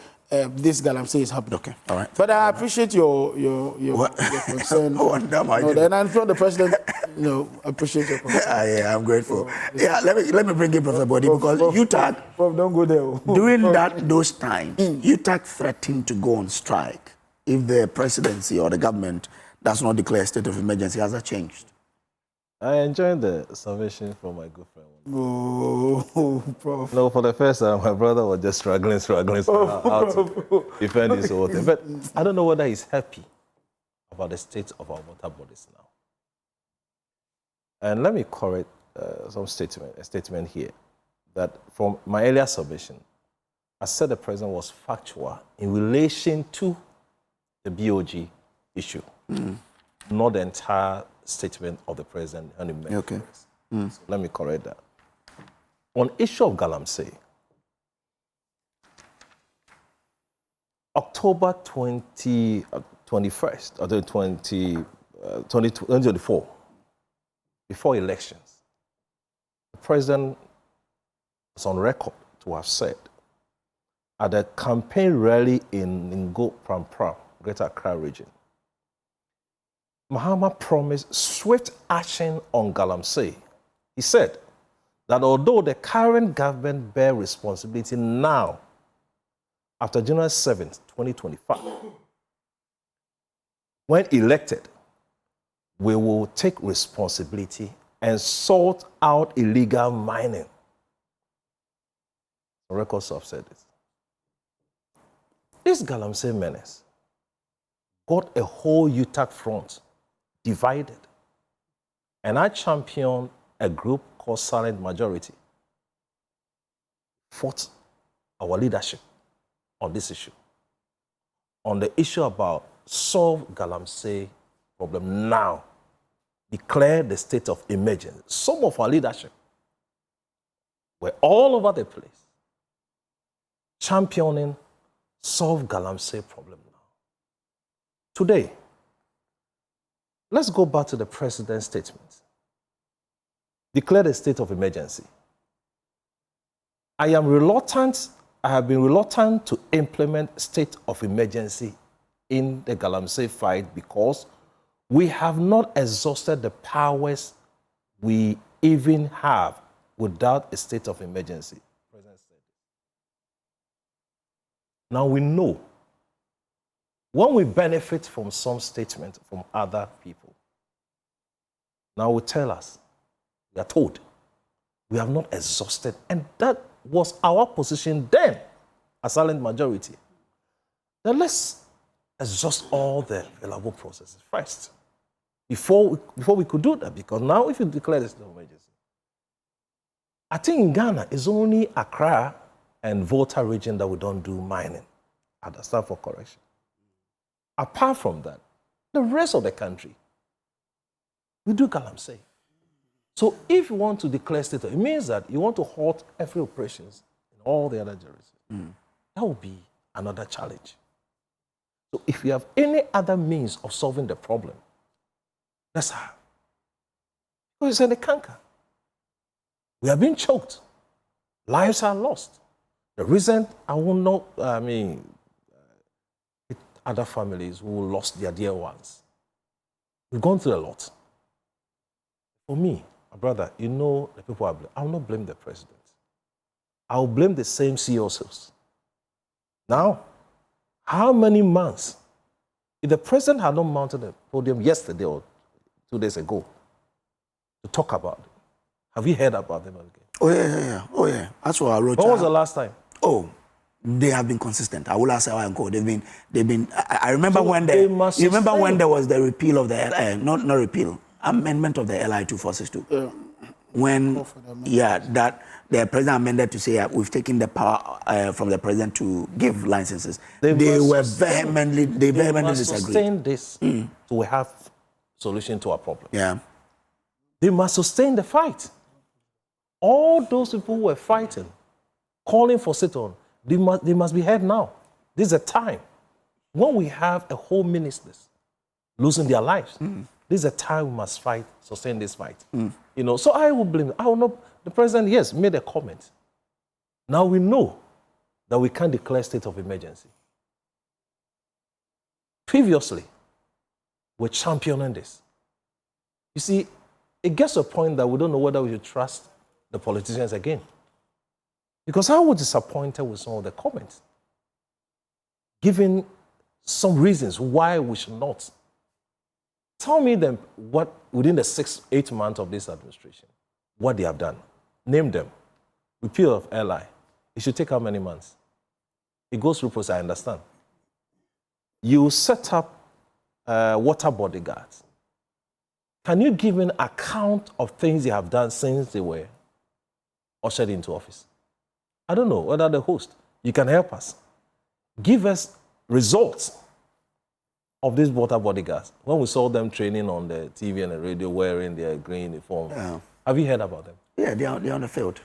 this galamsey is happening. Okay, all right. But I appreciate your concern. And I'm sure the president, appreciate your concern. Yeah, I'm grateful. Let me bring in Professor Body because UTAG. Don't go there. During those times, UTAG threatened to go on strike if the presidency or the government does not declare a state of emergency. Has that changed? I enjoyed the submission from my good friend. Oh, Prof. No, for the first time, my brother was just struggling how to defend his whole thing. But I don't know whether he's happy about the state of our water bodies now. And let me correct a statement here, that from my earlier submission, I said the president was factual in relation to the BOG issue, not the entire statement of the president. Okay. So let me correct that. On issue of Galamsey, October 21st, or 2024, before elections, the president was on record to have said at a campaign rally in Ngo Prampram, Greater Accra region, Mahama promised swift action on Galamsey. He said that although the current government bear responsibility now, after January 7th, 2025, when elected, we will take responsibility and sort out illegal mining. The records have said this. This Galamsey menace got a whole UTAC front divided. And I championed a group called Silent Majority, fought our leadership on this issue, on the issue about solve Galamsey problem now, declare the state of emergency. Some of our leadership were all over the place, championing solve Galamsey problem now. Today, let's go back to the president's statement. Declare the state of emergency. I have been reluctant to implement state of emergency in the Galamsey fight because we have not exhausted the powers we even have without a state of emergency. The President said. Now we know when we benefit from some statement from other people, now we tell us, we are told, we have not exhausted, and that was our position then, a silent majority. Then let's exhaust all the available processes first, before we could do that, because now if you declare this state of emergency, I think in Ghana, it's only Accra and Volta region that we don't do mining. I stand for correction. Apart from that, the rest of the country, we do Galamsey. So if you want to declare state, it means that you want to halt every operations in all the other jurisdictions. That will be another challenge. So if you have any other means of solving the problem, let's have. Because it's in the canker. We are being choked. Lives are lost. The reason I will not, other families who lost their dear ones. We've gone through a lot. For me, my brother, you know the people I blame. I will not blame the president. I will blame the same CSOs. Now, how many months? If the president had not mounted the podium yesterday or 2 days ago to talk about it, have you heard about them again? Oh yeah. That's what I wrote. When was the last time? Oh, they have been consistent. I will ask how I go. They've been. I remember So when they must you remember when sustain. there was the repeal of the not repeal, amendment of the LI 2462. When that the president amended to say we've taken the power from the president to give licenses. They vehemently disagreed. Sustain this so we have solution to our problem. Yeah. They must sustain the fight. All those people who were fighting, calling for sit-on, they must be heard now. This is a time when we have a whole ministers losing their lives. This is a time we must fight, sustain this fight. You know, so I will blame. I will not. The president, yes, made a comment. Now we know that we can't declare state of emergency. Previously, we're championing this. You see, it gets to a point that we don't know whether we should trust the politicians again. Because I was disappointed with some of the comments, giving some reasons why we should not Tell me them what, within the 6-8 months of this administration, what they have done. Name them. Repeal of LI. It should take how many months? It goes through process, I understand. You set up water bodyguards. Can you give me an account of things they have done since they were ushered into office? I don't know whether the host, you can help us. Give us results of these water bodyguards. When we saw them training on the TV and the radio wearing their green uniform, have you heard about them? Yeah, they're on the field.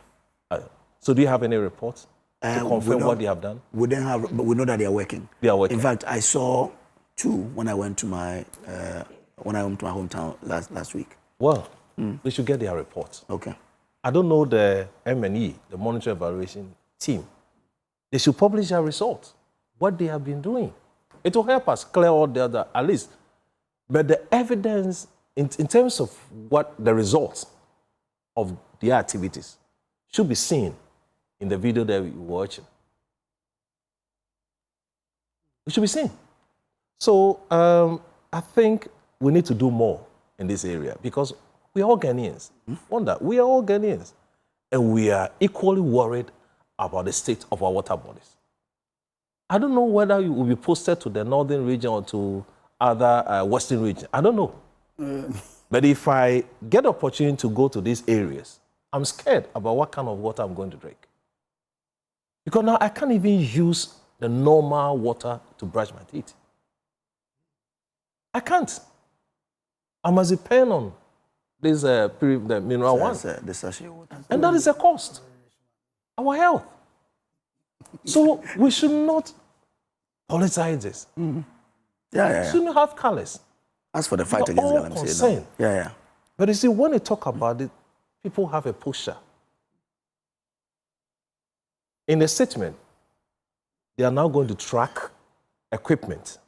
So do you have any reports to confirm what they have done? We don't have, but we know that they are working. They are working. In fact, I saw 2 when I went to my hometown last week. Well, we should get their reports. Okay. I don't know the M&E, the Monitoring Evaluation Team. They should publish their results, what they have been doing. It will help us clear all the other, at least. But the evidence, in terms of what the results of their activities, should be seen in the video that we're watching. It should be seen. So I think we need to do more in this area because we are all Ghanaians. Wonder, we are all Ghanaians. And we are equally worried about the state of our water bodies. I don't know whether it will be posted to the northern region or to other western region. I don't know. But if I get the opportunity to go to these areas, I'm scared about what kind of water I'm going to drink. Because now I can't even use the normal water to brush my teeth. I can't. I must depend on this the mineral one. The sachet water. And that is a cost. Our health. So we should not politicize this. Yeah. We shouldn't have colors. As for the fight We're against all Galamsey, concerned. yeah. But you see, when you talk about it, people have a pusher. In the statement, they are now going to track equipment,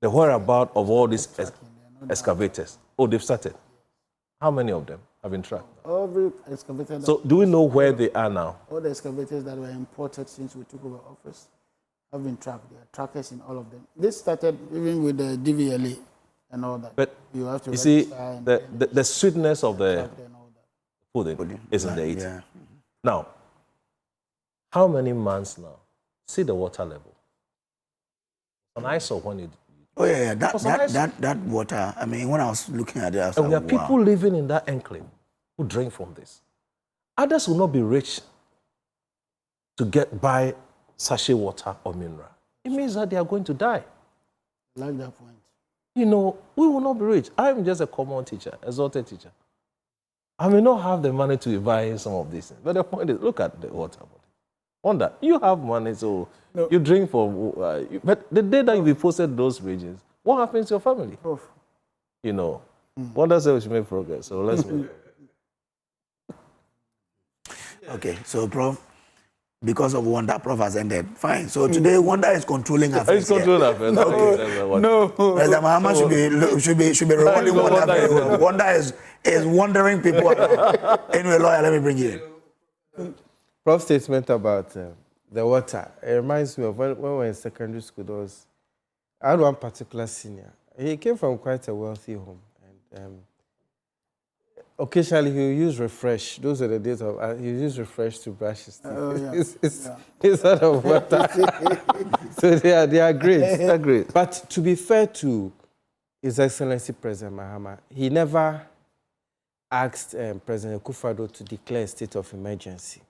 the whereabouts of all these excavators. Oh, they've started. How many of them have been tracked? Every excavator. So do we know where they are now? All the excavators that were imported since we took over office have been tracked. There are trackers in all of them. This started even with the DVLA and all that. But you have to see, the sweetness of the pudding is in the eating. Yeah. Now, how many months now? See the water level. And I saw when it. Oh yeah. That water. I mean, when I was looking at it, I was and like, there are people living in that enclave who drink from this. Others will not be rich to get by sachet water or mineral. It means that they are going to die. I like that point. You know, we will not be rich. I am just a common teacher, exalted teacher. I may not have the money to buy some of these things, but the point is, look at the water body. Wonder, you have money, so you drink for. But the day that you be posted those regions, what happens to your family? Prof. You know, Wonder said we should make progress. So let's move. Okay, so Prof, because of Wonder, Prof has ended. Fine. So today, Wonder is controlling affairs. He's controlling affairs. Okay. No. President Mahama should be rewarding Wonder. Wonder is wandering people. Anyway, lawyer, let me bring you in. Prof's statement about the water, it reminds me of when we were in secondary school. I had one particular senior. He came from quite a wealthy home. And occasionally he will use refresh. Those are the days of, he will use refresh to brush his teeth. It's sort of water. So they are great. They're great. But to be fair to His Excellency President Mahama, he never asked President Akufo-Addo to declare a state of emergency.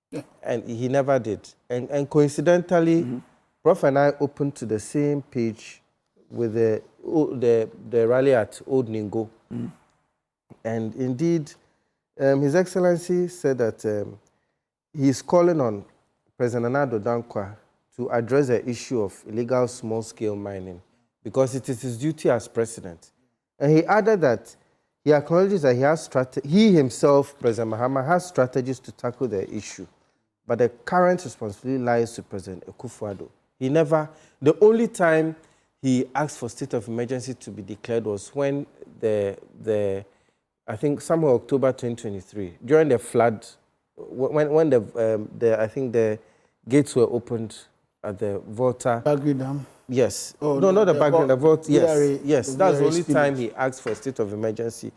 Yeah. And he never did. And coincidentally, Prof and I opened to the same page with the rally at Old Ningo. And indeed, His Excellency said that he's calling on President Addo Dankwa to address the issue of illegal small-scale mining because it is his duty as president. And he added that he acknowledges that he himself, President Mahama, has strategies to tackle the issue. But the current responsibility lies to President Akufo-Addo. The only time he asked for state of emergency to be declared was when I think somewhere October 2023, during the flood, when I think the gates were opened at the Volta. Bagri Dam. Yes. Oh, no, not the background. The vote. Yes. VRA, Yes. the That's the VRA only spillage. time he asked for a state of emergency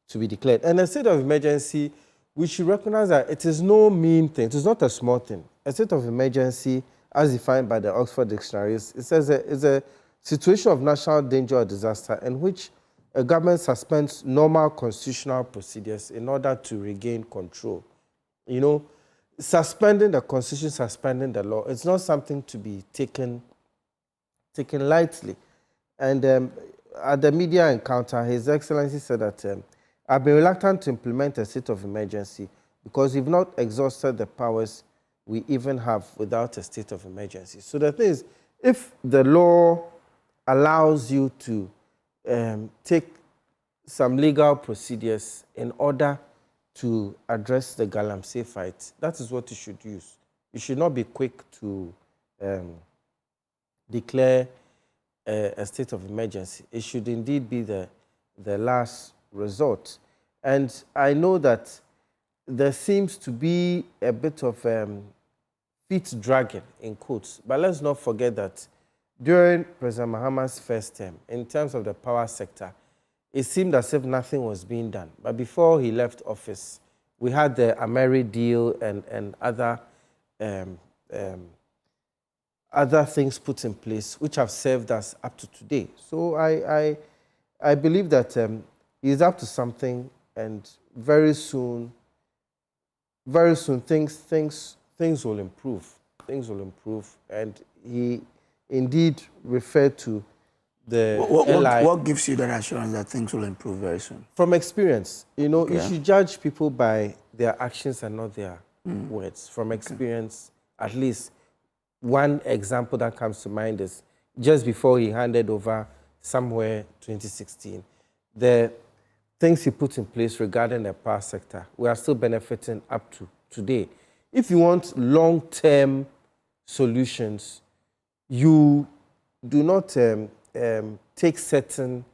to be declared. And a state of emergency, we should recognize that it is no mean thing. It is not a small thing. A state of emergency, as defined by the Oxford Dictionaries, it says it's a situation of national danger or disaster in which a government suspends normal constitutional procedures in order to regain control. You know, suspending the constitution, suspending the law, it's not something to be taken lightly. And at the media encounter, His Excellency said that I've been reluctant to implement a state of emergency because we've not exhausted the powers we even have without a state of emergency. So the thing is, if the law allows you to take some legal procedures in order to address the Galamsey fight, that is what you should use. You should not be quick to declare a state of emergency. It should indeed be the last resort. And I know that there seems to be a bit of feet dragging, in quotes, but let's not forget that during President Mahama's first term, in terms of the power sector, it seemed as if nothing was being done. But before he left office, we had the Ameri deal and other things put in place, which have served us up to today. So I believe that he's up to something, and very soon things will improve. Things will improve, and he indeed referred to the LI. What gives you that assurance that things will improve very soon? From experience, you know, you should judge people by their actions and not their words. From experience, at least one example that comes to mind is just before he handed over somewhere 2016, the things he put in place regarding the power sector, we are still benefiting up to today. If you want long-term solutions, you do not take certain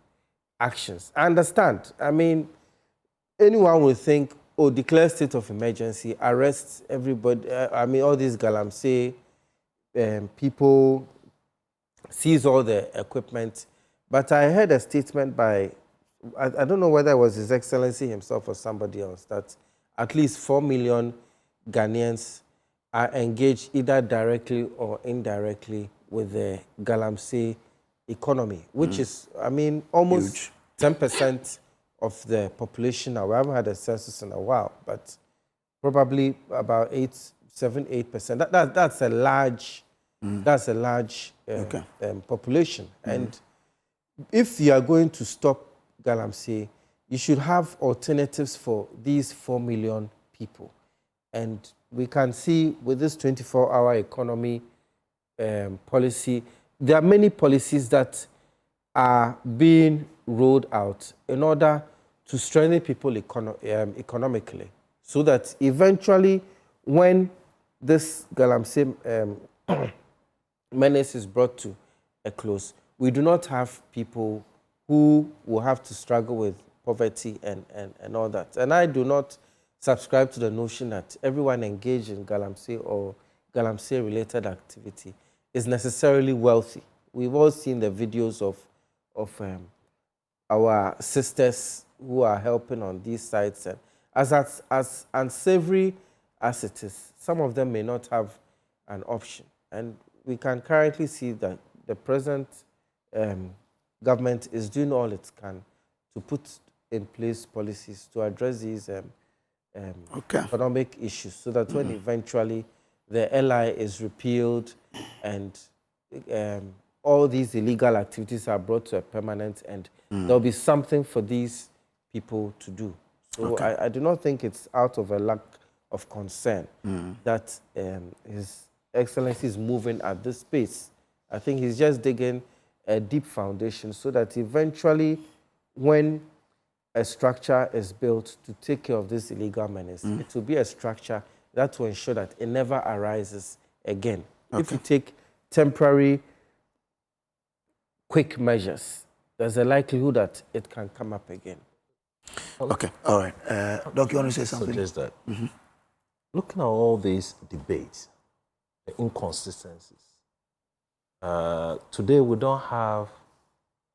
actions. I understand. I mean, anyone will think, oh, declare state of emergency, arrest everybody. I mean, all these Galamsey people, seize all the equipment. But I heard a statement by, I don't know whether it was His Excellency himself or somebody else, that at least 4 million Ghanaians are engaged either directly or indirectly with the Galamsey economy, which is, I mean, almost 10% of the population now. We haven't had a census in a while, but probably about 7-8%. That's a large, population. And if you are going to stop Galamsey, you should have alternatives for these 4 million people. And we can see with this 24-hour economy policy, there are many policies that are being rolled out in order to strengthen people economically, so that eventually, when this Galamsey menace is brought to a close, we do not have people who will have to struggle with poverty and all that. And I do not subscribe to the notion that everyone engaged in Galamsey or Galamsey-related activity is necessarily wealthy. We've all seen the videos of our sisters who are helping on these sites. And as unsavory as it is, some of them may not have an option. And we can currently see that the present government is doing all it can to put in place policies to address these economic issues, so that when eventually the LI is repealed and all these illegal activities are brought to a permanent end, there'll be something for these people to do. So I do not think it's out of a lack of concern that His Excellency is moving at this pace. I think he's just digging a deep foundation so that eventually, when a structure is built to take care of this illegal menace, it will be a structure that will ensure that it never arises again. If you take temporary, quick measures, there's a likelihood that it can come up again. Okay, all right. Doc, you want to say something? Suggest that looking at all these debates, the inconsistencies, Today we don't have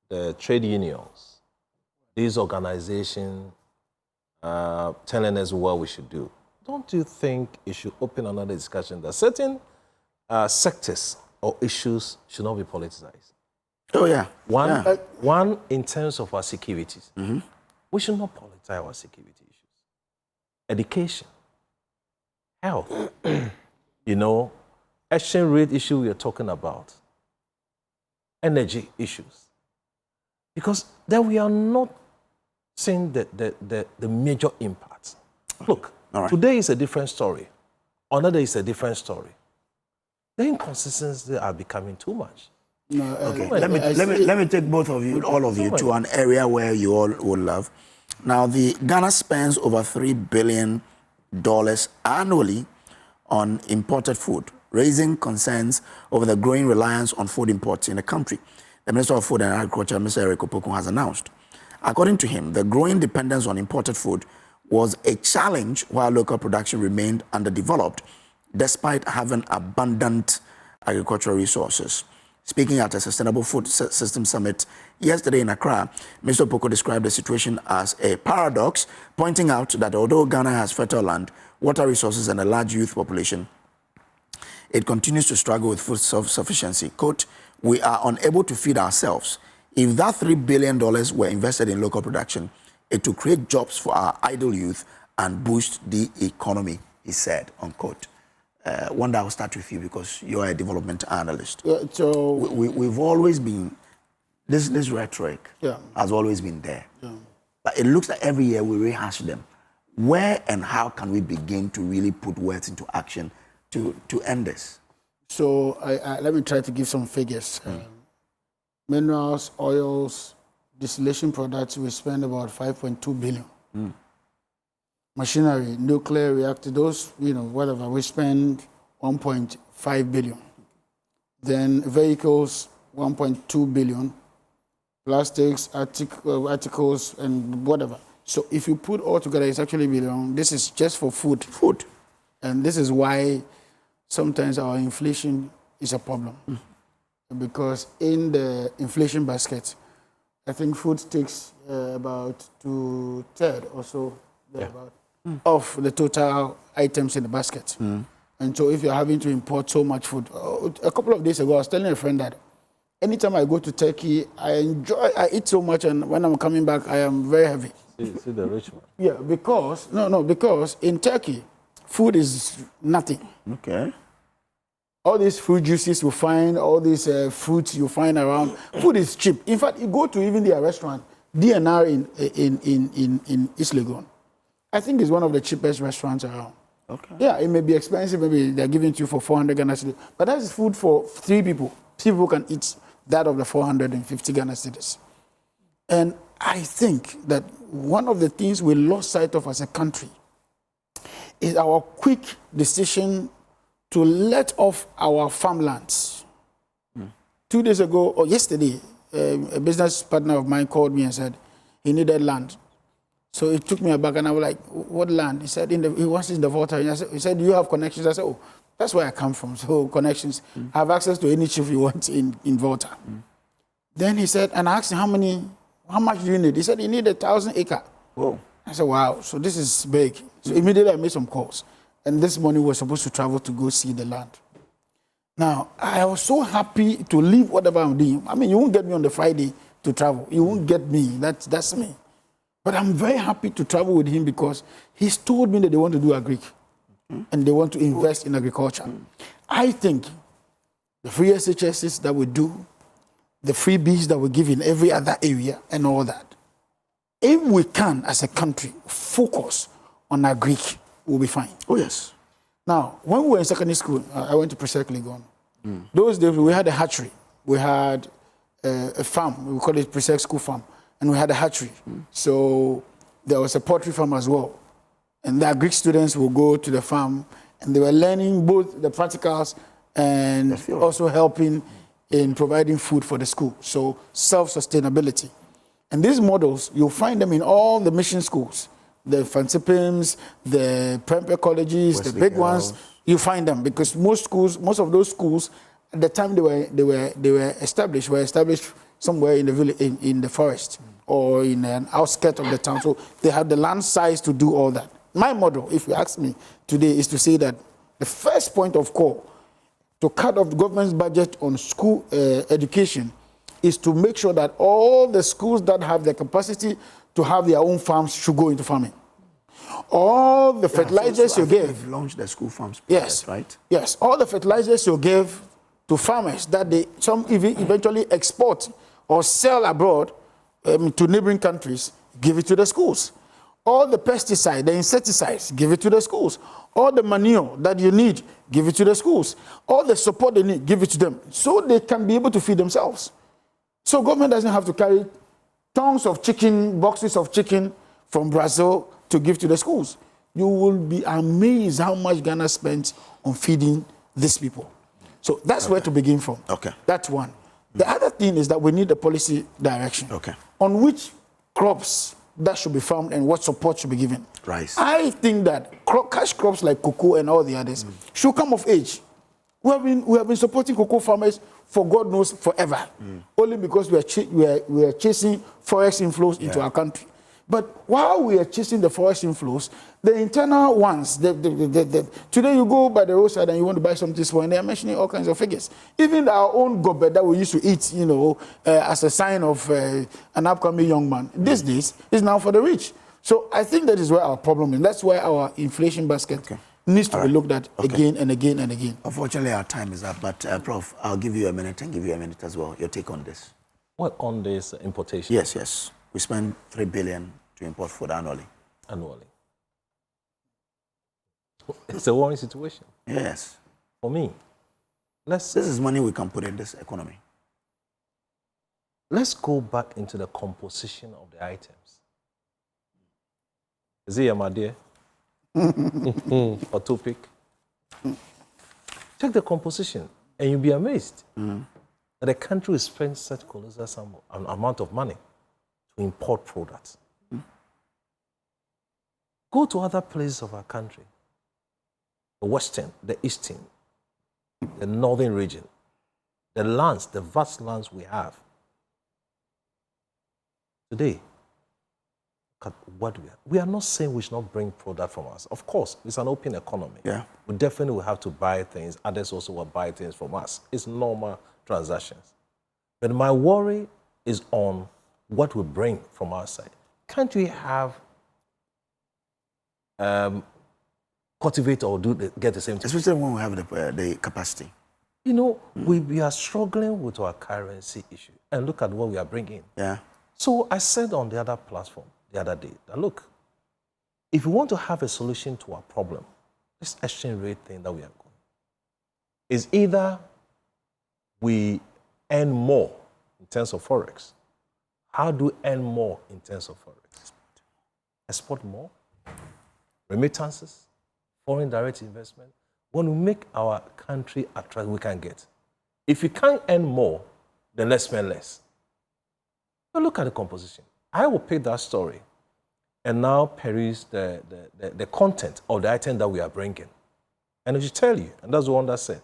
the trade unions, these organizations telling us what we should do. Don't you think it should open another discussion that certain sectors or issues should not be politicized? Oh, yeah. One in terms of our securities. We should not politicize our security issues. Education, health, exchange rate issue we are talking about, energy issues. Because then we are not seeing the major impacts. Look, today is a different story. Another is a different story. The inconsistencies are becoming too much. No, okay, let me take both of you, all of you, to an area where you all would love. Now, Ghana spends over $3 billion annually on imported food, raising concerns over the growing reliance on food imports in the country. The Minister of Food and Agriculture, Mr. Eric Opoku, has announced. According to him, the growing dependence on imported food was a challenge while local production remained underdeveloped, despite having abundant agricultural resources. Speaking at a Sustainable Food System Summit yesterday in Accra, Mr. Opoku described the situation as a paradox, pointing out that although Ghana has fertile land, water resources, and a large youth population, it continues to struggle with food self-sufficiency. Quote, "We are unable to feed ourselves. If that $3 billion were invested in local production, it would create jobs for our idle youth and boost the economy," he said, unquote. Wanda, I'll start with you because you're a development analyst. So we've always been, this rhetoric has always been there. But it looks like every year we rehash them. Where and how can we begin to really put words into action to end this? So let me try to give some figures. Minerals, oils, distillation products, we spend about 5.2 billion. Machinery, nuclear reactor, those, whatever, we spend 1.5 billion. Then vehicles, 1.2 billion. Plastics, articles, and whatever. So if you put all together, it's actually billion. This is just for food. And this is why sometimes our inflation is a problem. Because in the inflation basket, I think food takes about 2/3 or so of the total items in the basket. And so if you're having to import so much food, a couple of days ago, I was telling a friend that anytime I go to Turkey, I eat so much, and when I'm coming back, I am very heavy. See the rich one? Yeah, because, because in Turkey, food is nothing. Okay. All these fruit juices you find, all these fruits you find around, food is cheap. In fact, you go to even their restaurant, DNR in East Legon. I think it's one of the cheapest restaurants around. Okay. Yeah, it may be expensive, maybe they're giving it to you for 400 Ghana cedis, but that's food for 3 people. 3 people can eat that of the 450 Ghana cedis. And I think that one of the things we lost sight of as a country is our quick decision to let off our farmlands. 2 days ago, or yesterday, a business partner of mine called me and said he needed land. So it took me aback, and I was like, "What land?" He said, he wants it in the Volta. He said, "Do you have connections?" I said, "Oh, that's where I come from, so connections. I have access to any chief you want in Volta." Then he said, and I asked him, how much do you need? He said, he need 1,000 acres. Whoa. I said, wow, so this is big. So immediately I made some calls. And this morning we were supposed to travel to go see the land. Now, I was so happy to leave whatever I'm doing. I mean, you won't get me on the Friday to travel. You won't get me. That's me. But I'm very happy to travel with him because he's told me that they want to do agric and they want to invest in agriculture. I think the free SHSs that we do, the freebies that we give in every other area and all that, if we can, as a country, focus on agric, we'll be fine. Oh, yes. Now, when we were in secondary school, I went to President Legon. Those days, we had a hatchery. We had a farm. We call it President School Farm. And we had a hatchery. So there was a poultry farm as well. And the Greek students will go to the farm, and they were learning both the practicals and also helping in providing food for the school. So self-sustainability. And these models, you'll find them in all the mission schools. The Fancy-Pims, the Prempeh colleges, the big ones, you find them because most of those schools at the time they were established somewhere in the village, in the forest or in an outskirt of the town. So they had the land size to do all that. My model, if you ask me today, is to say that the first point of call to cut off the government's budget on school education is to make sure that all the schools that have the capacity to have their own farms should go into farming. All the fertilizers you give. We've launched the school farms project, yes, right? Yes, all the fertilizers you give to farmers that some eventually export or sell abroad to neighboring countries, give it to the schools. All the pesticide, the insecticides, give it to the schools. All the manure that you need, give it to the schools. All the support they need, give it to them, so they can be able to feed themselves. So government doesn't have to carry tons of chicken, boxes of chicken from Brazil to give to the schools. You will be amazed how much Ghana spends on feeding these people. So that's where to begin from. Okay. That's one. The other thing is that we need a policy direction. Okay. On which crops that should be farmed and what support should be given. Rice. I think that cash crops like cocoa and all the others should come of age. We have been supporting cocoa farmers for God knows forever, only because we are chasing forex inflows into our country. But while we are chasing the forex inflows, the internal ones, today you go by the roadside and you want to buy something small, and they are mentioning all kinds of figures. Even our own gobe that we used to eat, as a sign of an upcoming young man, these days is now for the rich. So I think that is where our problem is. That's why our inflation basket needs to be looked at again and again and again. Unfortunately, our time is up, but Prof, I'll give you a minute and give you a minute as well. Your take on this? Well, on this importation? Yes. We spend 3 billion to import food annually. It's a worrying situation. Yes. For me, this is money we can put in this economy. Let's go back into the composition of the items. Is it my dear? Or topic? Check the composition and you'll be amazed that a country will spend such colossal amount of money to import products. Go to other places of our country, the western, the eastern, the northern region, the lands, the vast lands we have. Today, what we are not saying we should not bring product from us. Of course, it's an open economy. Yeah. We definitely will have to buy things. Others also will buy things from us. It's normal transactions. But my worry is on what we bring from our side. Can't we have cultivate or get the same thing? Especially when we have the capacity. We are struggling with our currency issue. And look at what we are bringing. Yeah. So I said on the other platform the other day that, look, if we want to have a solution to our problem, this exchange rate thing that we are going, is either we earn more in terms of forex. How do we earn more in terms of forex? Export more, remittances, foreign direct investment. When we make our country attractive, we can get. If we can't earn more, then let's spend less. But look at the composition. I will pick that story and now peruse the content of the item that we are bringing. And I should tell you, and that's the one that said,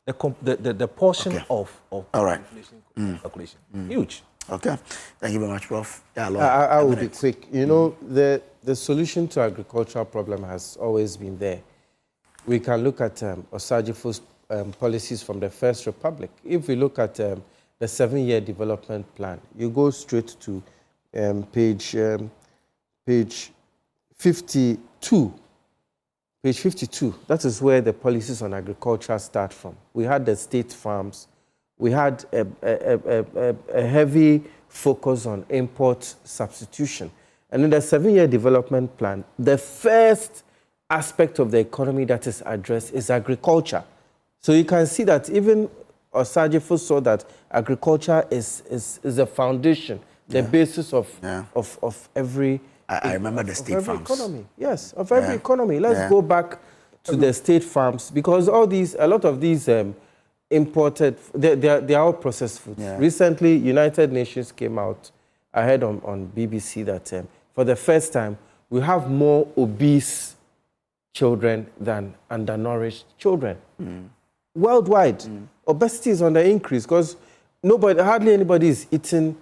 the portion of inflation calculation, huge. Okay. Thank you very much, Prof. Yeah, I will be quick. The solution to agricultural problem has always been there. We can look at Osagyefo's policies from the First Republic. If we look at the 7-year development plan, you go straight to page 52. Page 52, that is where the policies on agriculture start from. We had the state farms. We had a heavy focus on import substitution. And in the 7-year development plan, the first aspect of the economy that is addressed is agriculture. So you can see that even Osagyefo saw that agriculture is a foundation, the basis of every I remember the state farms. Economy. Yes, of every economy. Let's go back to the state farms, because a lot of these imported, they are all processed foods. Yeah. Recently, United Nations came out, I heard on BBC that for the first time, we have more obese children than undernourished children. worldwide. Obesity is on the increase because hardly anybody is eating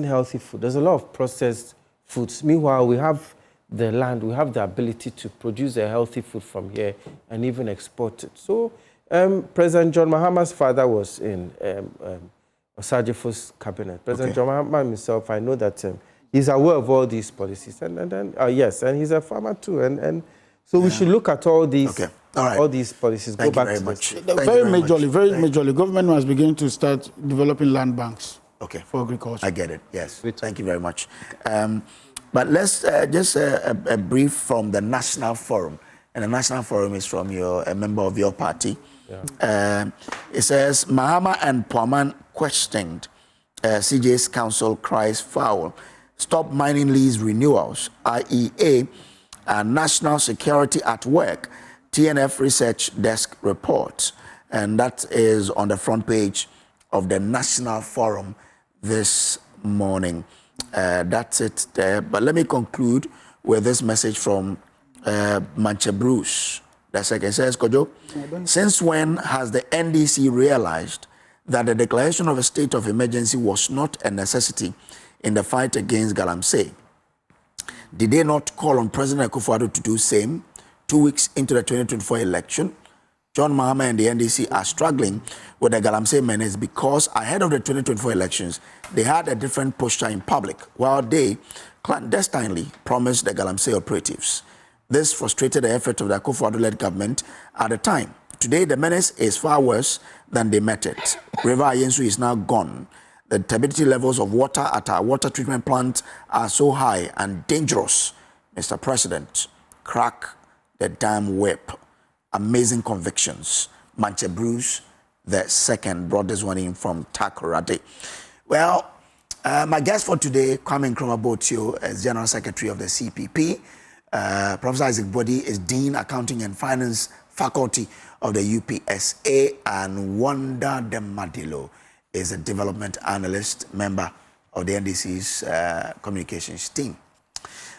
healthy food. There's a lot of processed foods. Meanwhile, we have the land, we have the ability to produce a healthy food from here and even export it. So President John Mahama's father was in Osagyefo cabinet. President John Mahama himself, I know that he's aware of all these policies. And yes, and he's a farmer too. And so we should look at all these all these policies. Thank Go you back very to much. Very majorly. Government must begin to start developing land banks for agriculture. I get it, yes. Thank you very much. But let's just a brief from the National Forum. And the National Forum is from a member of your party. Yeah. It says, Mahama and Poaman questioned. CJ's council cries foul. Stop mining lease renewals. IEA and National Security at Work. TNF Research Desk report. And that is on the front page of the National Forum this morning. That's it there. But let me conclude with this message from Manche Bruce. The second says, Kojo, since when has the NDC realized that the declaration of a state of emergency was not a necessity in the fight against Galamsey? Did they not call on President Akufo-Addo to do same 2 weeks into the 2024 election? John Mahama and the NDC are struggling with the Galamsey menace because ahead of the 2024 elections, they had a different posture in public, while they clandestinely promised the Galamsey operatives. This frustrated the effort of the Akufo-Addo-led government at the time. Today, the menace is far worse than they met it. River Ayensu is now gone. The turbidity levels of water at our water treatment plant are so high and dangerous. Mr. President, crack the damn whip. Amazing convictions. Manche Bruce the second brought this one in from Takoradi. Well, my guest for today, Kwame Nkrumah Botio, is General Secretary of the CPP. Professor Isaac Bodi is Dean, Accounting and Finance Faculty of the UPSA, and Wanda Demadilo is a Development Analyst, member of the NDC's communications team.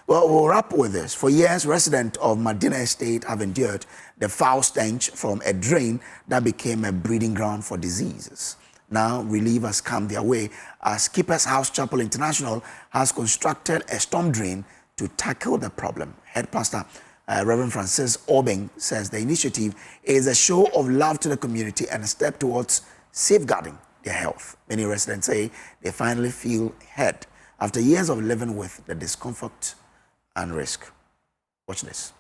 Well, we'll wrap with this. For years, residents of Madina Estate have endured the foul stench from a drain that became a breeding ground for diseases. Now, relief has come their way as Keeper's House Chapel International has constructed a storm drain to tackle the problem. Head Pastor Reverend Francis Obeng says the initiative is a show of love to the community and a step towards safeguarding their health. Many residents say they finally feel heard after years of living with the discomfort and risk. Watch this.